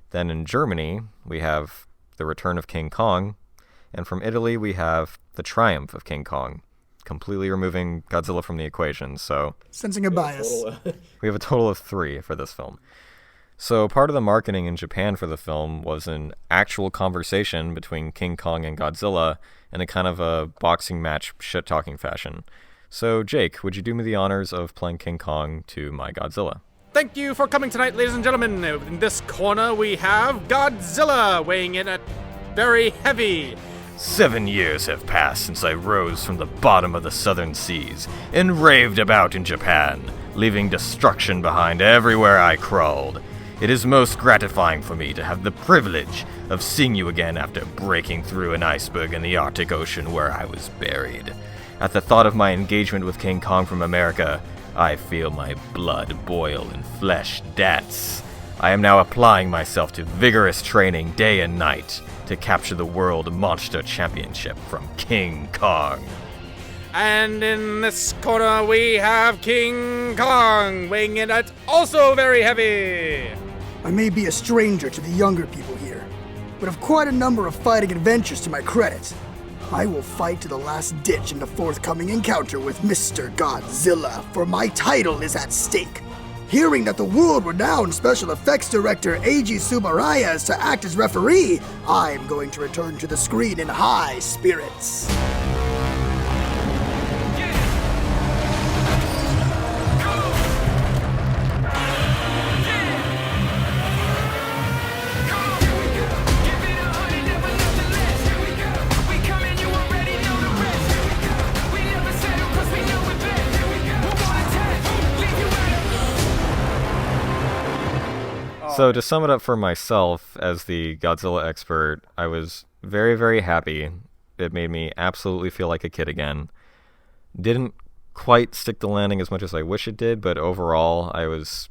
Then in Germany, we have The Return of King Kong. And from Italy, we have The Triumph of King Kong, completely removing Godzilla from the equation. So sensing a bias. We have a total of 3 for this film. So part of the marketing in Japan for the film was an actual conversation between King Kong and Godzilla in a kind of a boxing match shit-talking fashion. So Jake, would you do me the honors of playing King Kong to my Godzilla? Thank you for coming tonight, ladies and gentlemen. In this corner, we have Godzilla weighing in at very heavy 7 years have passed since I rose from the bottom of the southern seas and raved about in Japan, leaving destruction behind everywhere I crawled. It is most gratifying for me to have the privilege of seeing you again after breaking through an iceberg in the Arctic Ocean where I was buried. At the thought of my engagement with King Kong from America, I feel my blood boil and flesh dance. I am now applying myself to vigorous training day and night to capture the World Monster Championship from King Kong. And in this corner, we have King Kong, weighing in at also very heavy. I may be a stranger to the younger people here, but have quite a number of fighting adventures to my credit. I will fight to the last ditch in the forthcoming encounter with Mr. Godzilla, for my title is at stake. Hearing that the world-renowned special effects director Eiji Tsuburaya is to act as referee, I'm going to return to the screen in high spirits. So to sum it up for myself, as the Godzilla expert, I was very, very happy. It made me absolutely feel like a kid again. Didn't quite stick the landing as much as I wish it did, but overall, I was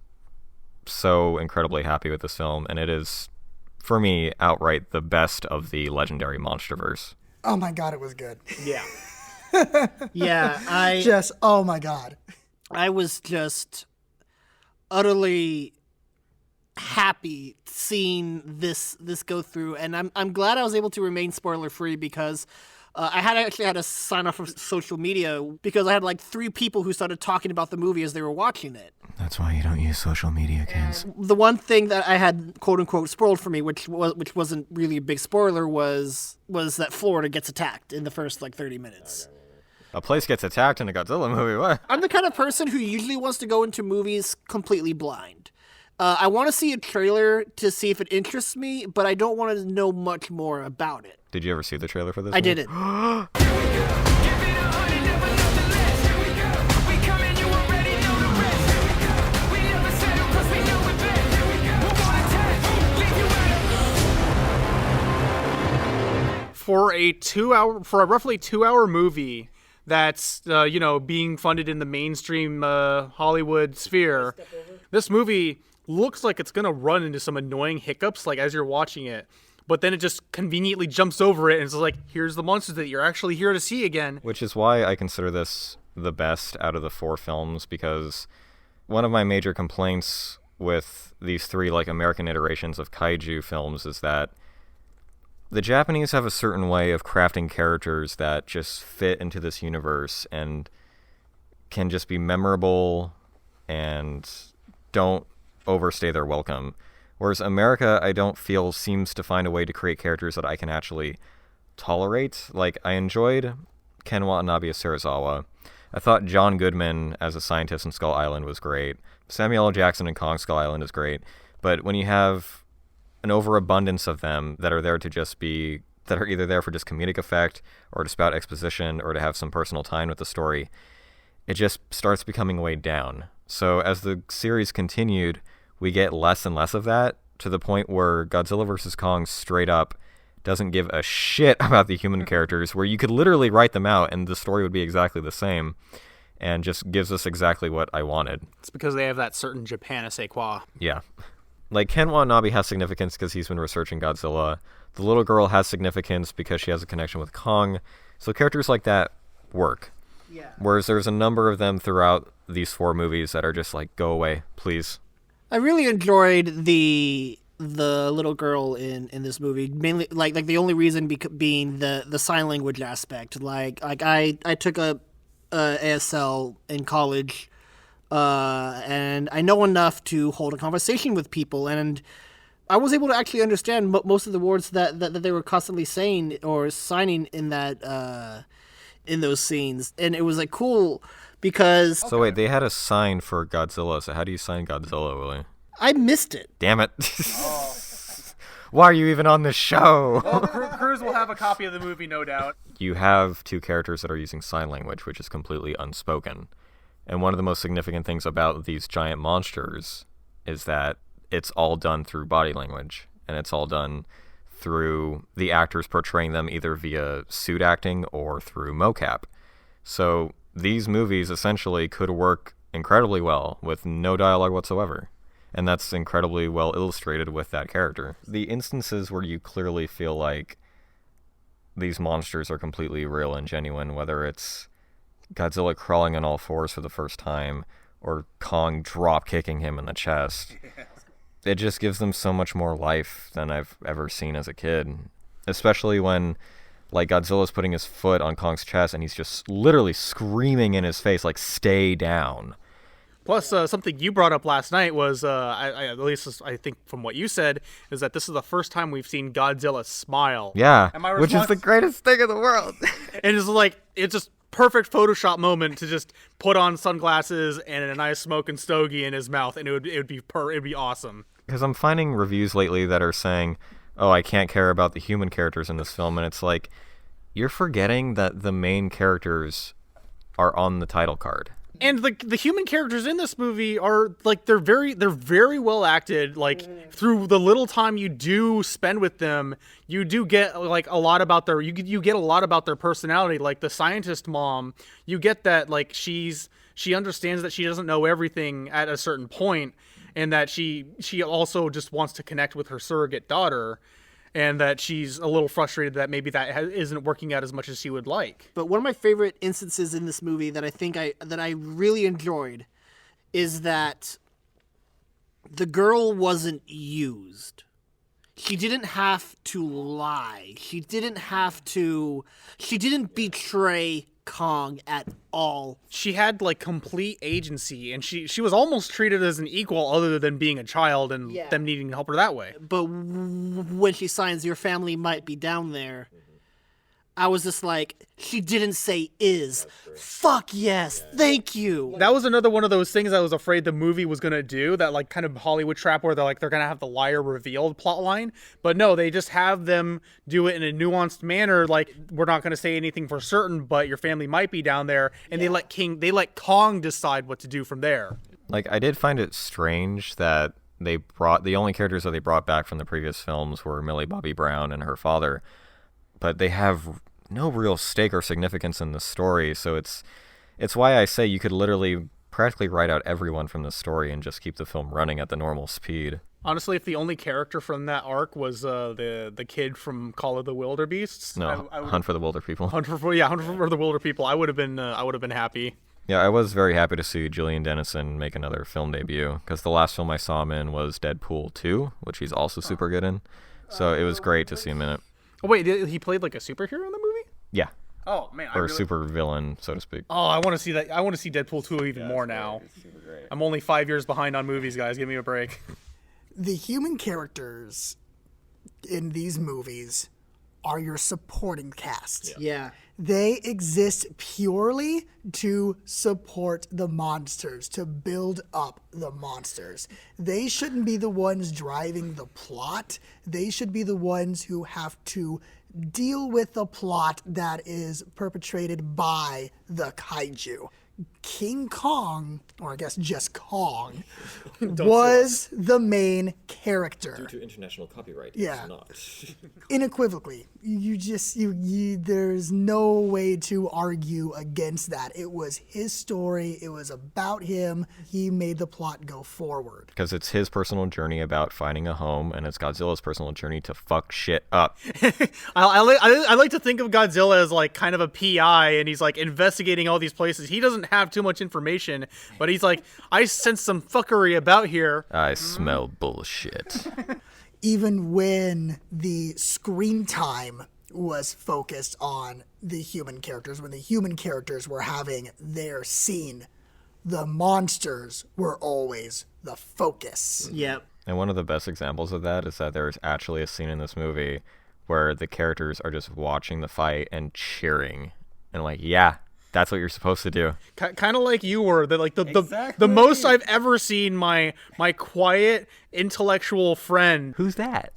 so incredibly happy with this film, and it is, for me, outright the best of the legendary MonsterVerse. Oh my god, it was good. Yeah. Yeah, oh my god. I was just utterly happy seeing this go through, and I'm glad I was able to remain spoiler free because I had to sign off of social media because I had like 3 people who started talking about the movie as they were watching it. That's why you don't use social media, kids. The one thing that I had quote unquote spoiled for me, which wasn't really a big spoiler, was that Florida gets attacked in the first like 30 minutes. A place gets attacked in a Godzilla movie? What? I'm the kind of person who usually wants to go into movies completely blind. I want to see a trailer to see if it interests me, but I don't want to know much more about it. Did you ever see the trailer for this I movie? didn't. For a roughly 2-hour movie that's being funded in the mainstream Hollywood sphere, this movie looks like it's gonna run into some annoying hiccups like as you're watching it, but then it just conveniently jumps over it and it's like, here's the monsters that you're actually here to see again. Which is why I consider this the best out of the 4 films, because one of my major complaints with these 3 like American iterations of kaiju films is that the Japanese have a certain way of crafting characters that just fit into this universe and can just be memorable and don't overstay their welcome. Whereas America, I don't feel, seems to find a way to create characters that I can actually tolerate. Like, I enjoyed Ken Watanabe as Serizawa. I thought John Goodman as a scientist in Skull Island was great. Samuel L. Jackson in Kong Skull Island is great. But when you have an overabundance of them that are there to just be, that are either there for just comedic effect or to spout exposition or to have some personal tie with the story, it just starts becoming weighed down. So as the series continued, we get less and less of that, to the point where Godzilla vs. Kong straight up doesn't give a shit about the human characters, where you could literally write them out and the story would be exactly the same, and just gives us exactly what I wanted. It's because they have that certain Japan a sais quoi. Yeah. Like, Ken Watanabe has significance because he's been researching Godzilla. The little girl has significance because she has a connection with Kong. So characters like that work. Yeah. Whereas there's a number of them throughout these 4 movies that are just like, go away, please. I really enjoyed the little girl in this movie, mainly like the only reason being the sign language aspect. Like I took a ASL in college, and I know enough to hold a conversation with people, and I was able to actually understand most of the words that they were constantly saying or signing in that in those scenes, and it was like cool because. So wait, they had a sign for Godzilla. So how do you sign Godzilla, Willie? I missed it. Damn it! Why are you even on this show? Well, Cruz will have a copy of the movie, no doubt. You have 2 characters that are using sign language, which is completely unspoken. And one of the most significant things about these giant monsters is that it's all done through body language, and it's all done through the actors portraying them either via suit acting or through mocap. So these movies essentially could work incredibly well with no dialogue whatsoever. And that's incredibly well illustrated with that character. The instances where you clearly feel like these monsters are completely real and genuine, whether it's Godzilla crawling on all 4s for the first time, or Kong drop-kicking him in the chest, it just gives them so much more life than I've ever seen as a kid. Especially when, like, Godzilla's putting his foot on Kong's chest and he's just literally screaming in his face, like, stay down. Plus, something you brought up last night was, at least I think from what you said, is that this is the first time we've seen Godzilla smile. Yeah, which is the greatest thing in the world. And it's just perfect Photoshop moment to just put on sunglasses and a nice smoking stogie in his mouth, and it would be awesome. Because I'm finding reviews lately that are saying, oh, I can't care about the human characters in this film, and it's like, you're forgetting that the main characters are on the title card. And the human characters in this movie are like they're very well acted. Like through the little time you do spend with them, you do get like a lot about their you get a lot about their personality. Like the scientist mom, you get that like she understands that she doesn't know everything at a certain point, and that she also just wants to connect with her surrogate daughter. And that she's a little frustrated that maybe that isn't working out as much as she would like. But one of my favorite instances in this movie that I really enjoyed is that the girl wasn't used. She didn't have to lie. She didn't betray Kong at all. She had like complete agency, and she was almost treated as an equal, other than being a child and them needing to help her that way. But when she signs your family might be down there, I was just like, she didn't say is. Fuck yes, thank you. That was another one of those things I was afraid the movie was gonna do, that like kind of Hollywood trap where they're gonna have the liar revealed plot line. But no, they just have them do it in a nuanced manner, like we're not gonna say anything for certain, but your family might be down there, and they let Kong decide what to do from there. Like, I did find it strange that the only characters that they brought back from the previous films were Millie Bobby Brown and her father, but they have no real stake or significance in the story, so it's why I say you could literally practically write out everyone from the story and just keep the film running at the normal speed. Honestly, if the only character from that arc was the kid from Call of the Wilderbeasts, no, Hunt for the Wilder People. Hunt for the Wilder People, I would have been happy. Yeah, I was very happy to see Julian Dennison make another film debut, because the last film I saw him in was Deadpool 2, which he's also super good in. So it was great to see him in it. Oh wait, he played like a superhero in the movie? Yeah. Oh man, or a super villain, so to speak. Oh, I want to see that. I want to see Deadpool 2 even more now. I'm only 5 years behind on movies, guys. Give me a break. The human characters in these movies are your supporting cast. Yeah. They exist purely to support the monsters, to build up the monsters. They shouldn't be the ones driving the plot. They should be the ones who have to deal with the plot that is perpetrated by the kaiju. King Kong, or I guess just Kong, was the main character. Due to international copyright, Yeah. it's not. Unequivocally. There's no way to argue against that. It was his story. It was about him. He made the plot go forward. Because it's his personal journey about finding a home, and it's Godzilla's personal journey to fuck shit up. I like to think of Godzilla as like kind of a PI, and he's like investigating all these places. He doesn't have too much information, but he's like, I sense some fuckery about here. I smell bullshit. Even when the screen time was focused on the human characters, when the human characters were having their scene, the monsters were always the focus. Yep. And one of the best examples of that is that there's actually a scene in this movie where the characters are just watching the fight and cheering. And like, yeah, that's what you're supposed to do. Kind of like you were. The most I've ever seen my quiet, intellectual friend. Who's that?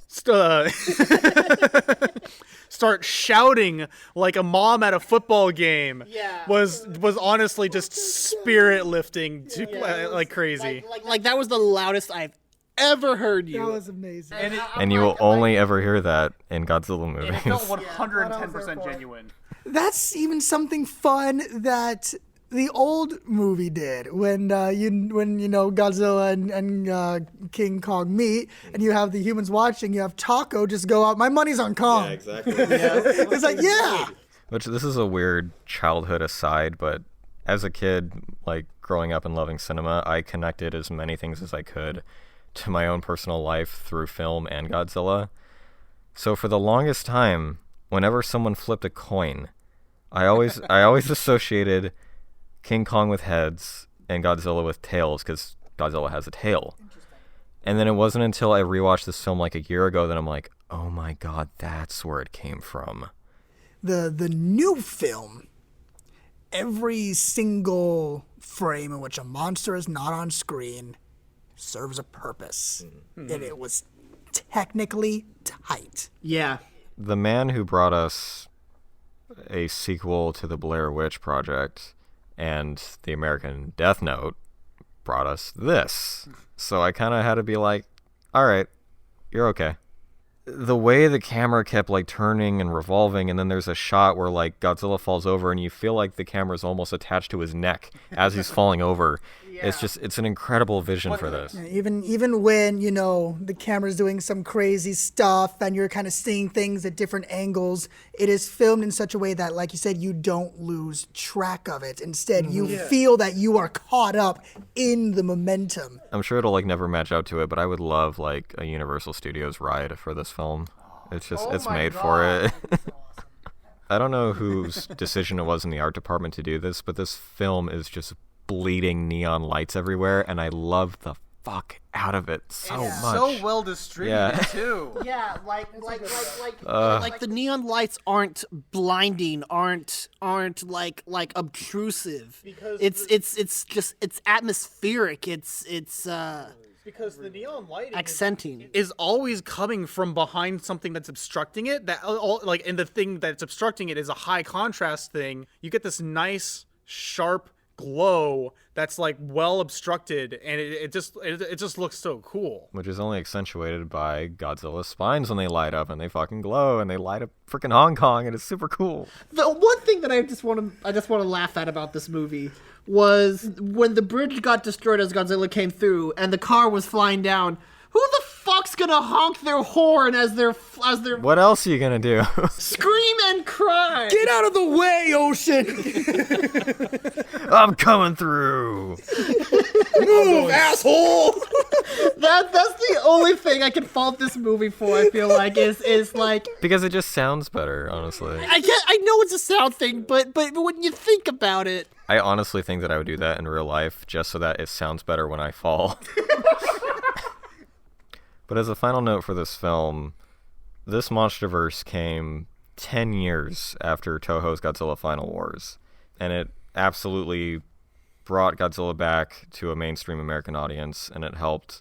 Start shouting like a mom at a football game. Yeah. Was honestly just spirit lifting to like crazy. Like that was the loudest I've ever heard you. That was amazing. And you will only ever hear that in Godzilla movies. It felt 110% genuine. That's even something fun that the old movie did when Godzilla and King Kong meet, and you have the humans watching. You have Taco just go out. My money's on Kong. Yeah, exactly. It's like, yeah. Which, this is a weird childhood aside, but as a kid, like growing up and loving cinema, I connected as many things as I could to my own personal life through film and Godzilla. So for the longest time, whenever someone flipped a coin, I always associated King Kong with heads and Godzilla with tails, because Godzilla has a tail. And then it wasn't until I rewatched this film like a year ago that I'm like, oh my god, that's where it came from. The new film, every single frame in which a monster is not on screen serves a purpose. And it was technically tight. Yeah. The man who brought us a sequel to the Blair Witch Project and the American Death Note brought us this. So I kind of had to be like, all right, you're okay. The way the camera kept like turning and revolving, and then there's a shot where like Godzilla falls over and you feel like the camera's almost attached to his neck as he's falling over. It's an incredible vision for this. Yeah, even when, the camera's doing some crazy stuff and you're kind of seeing things at different angles, it is filmed in such a way that, like you said, you don't lose track of it. Instead, you feel that you are caught up in the momentum. I'm sure it'll like never match out to it, but I would love like a Universal Studios ride for this film. It's just, it's made for it. I don't know whose decision it was in the art department to do this, but this film is just bleeding neon lights everywhere, and I love the fuck out of it so much. So well distributed too. Yeah, like the neon lights aren't blinding, aren't like obtrusive. Because it's atmospheric. It's because the neon lighting accenting is always coming from behind something that's obstructing it. And the thing that's obstructing it is a high contrast thing. You get this nice, sharp glow that's like well obstructed, and it just looks so cool. Which is only accentuated by Godzilla's spines when they light up, and they fucking glow, and they light up freaking Hong Kong, and it's super cool. The one thing that I just want to laugh at about this movie was when the bridge got destroyed as Godzilla came through, and the car was flying down. Who the fuck's gonna honk their horn as they're What else are you gonna do? scream and cry? Get out of the way, Ocean! I'm coming through. Move, asshole! That's the only thing I can fault this movie for. I feel like is like, because it just sounds better, honestly. I know it's a sound thing, but when you think about it, I honestly think that I would do that in real life just so that it sounds better when I fall. But as a final note for this film, this MonsterVerse came 10 years after Toho's Godzilla Final Wars, and it absolutely brought Godzilla back to a mainstream American audience, and it helped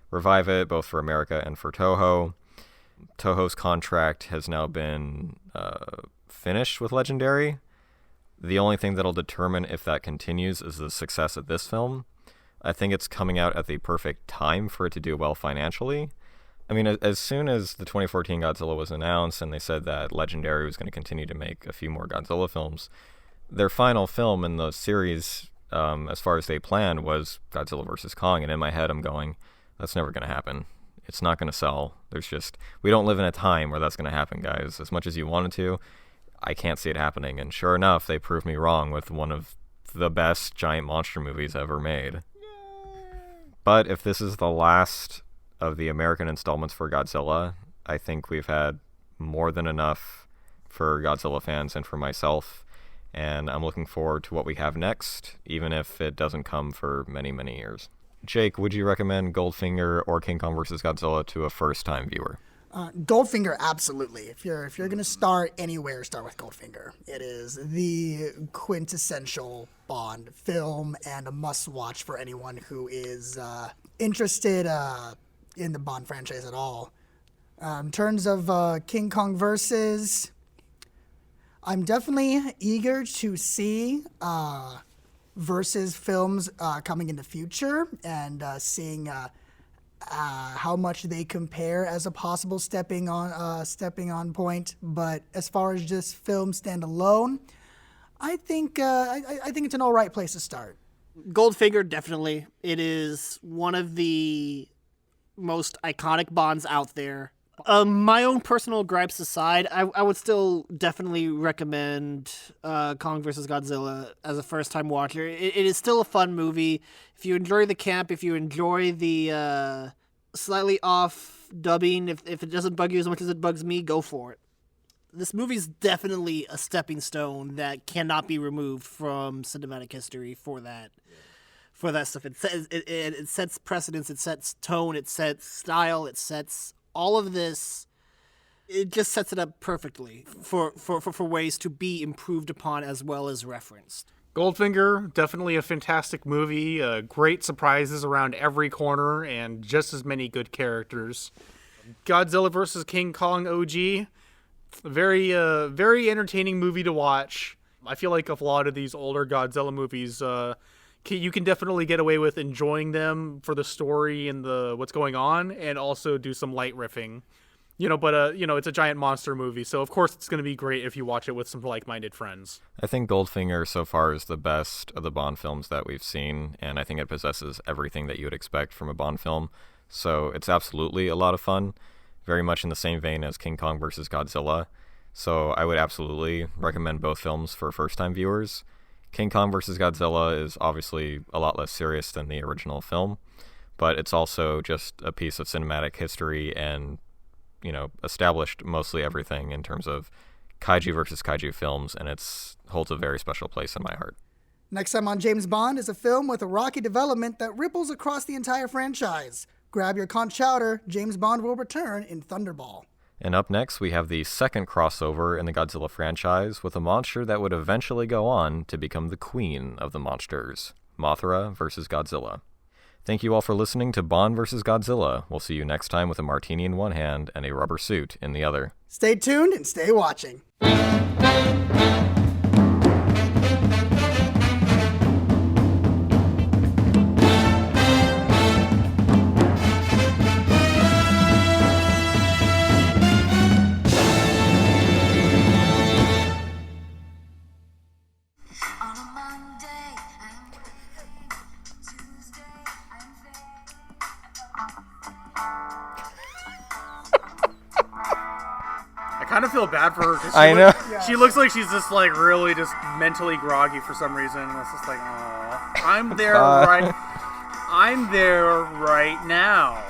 revive it both for America and for Toho. Toho's contract has now been finished with Legendary. The only thing that'll determine if that continues is the success of this film. I think it's coming out at the perfect time for it to do well financially. I mean, as soon as the 2014 Godzilla was announced and they said that Legendary was going to continue to make a few more Godzilla films, their final film in the series, as far as they planned, was Godzilla vs. Kong. And in my head, I'm going, that's never going to happen. It's not going to sell. We don't live in a time where that's going to happen, guys. As much as you wanted to, I can't see it happening. And sure enough, they proved me wrong with one of the best giant monster movies ever made. But if this is the last of the American installments for Godzilla, I think we've had more than enough for Godzilla fans and for myself, and I'm looking forward to what we have next, even if it doesn't come for many, many years. Jake, would you recommend Goldfinger or King Kong vs. Godzilla to a first-time viewer? Goldfinger, absolutely. If you're going to start anywhere, start with Goldfinger. It is the quintessential Bond film and a must-watch for anyone who is interested in the Bond franchise at all. In terms of King Kong versus, I'm definitely eager to see versus films coming in the future and seeing how much they compare as a possible stepping on point. But as far as just films stand alone, I think it's an all right place to start. Goldfinger, definitely. It is one of the most iconic Bonds out there. My own personal gripes aside, I would still definitely recommend Kong vs. Godzilla as a first-time watcher. It is still a fun movie. If you enjoy the camp, if you enjoy the slightly off dubbing, if it doesn't bug you as much as it bugs me, go for it. This movie's definitely a stepping stone that cannot be removed from cinematic history for that. For that stuff. It sets precedence, it sets tone, it sets style, it sets all of this. It just sets it up perfectly for ways to be improved upon as well as referenced. Goldfinger, definitely a fantastic movie. Great surprises around every corner and just as many good characters. Godzilla vs. King Kong OG, very entertaining movie to watch. I feel like a lot of these older Godzilla movies, you can definitely get away with enjoying them for the story and what's going on, and also do some light riffing. But it's a giant monster movie, so of course it's going to be great if you watch it with some like-minded friends. I think Goldfinger so far is the best of the Bond films that we've seen, and I think it possesses everything that you would expect from a Bond film. So it's absolutely a lot of fun, very much in the same vein as King Kong vs. Godzilla. So I would absolutely recommend both films for first-time viewers. King Kong vs. Godzilla is obviously a lot less serious than the original film, but it's also just a piece of cinematic history and established mostly everything in terms of kaiju versus kaiju films, and it holds a very special place in my heart. Next time on James Bond is a film with a rocky development that ripples across the entire franchise. Grab your conch chowder, James Bond will return in Thunderball. And up next, we have the second crossover in the Godzilla franchise with a monster that would eventually go on to become the queen of the monsters, Mothra vs. Godzilla. Thank you all for listening to Bond vs. Godzilla. We'll see you next time with a martini in one hand and a rubber suit in the other. Stay tuned and stay watching. I kind of feel bad for her. 'Cause I know. She looks like she's just like really just mentally groggy for some reason. And it's just like, oh, I'm there right now.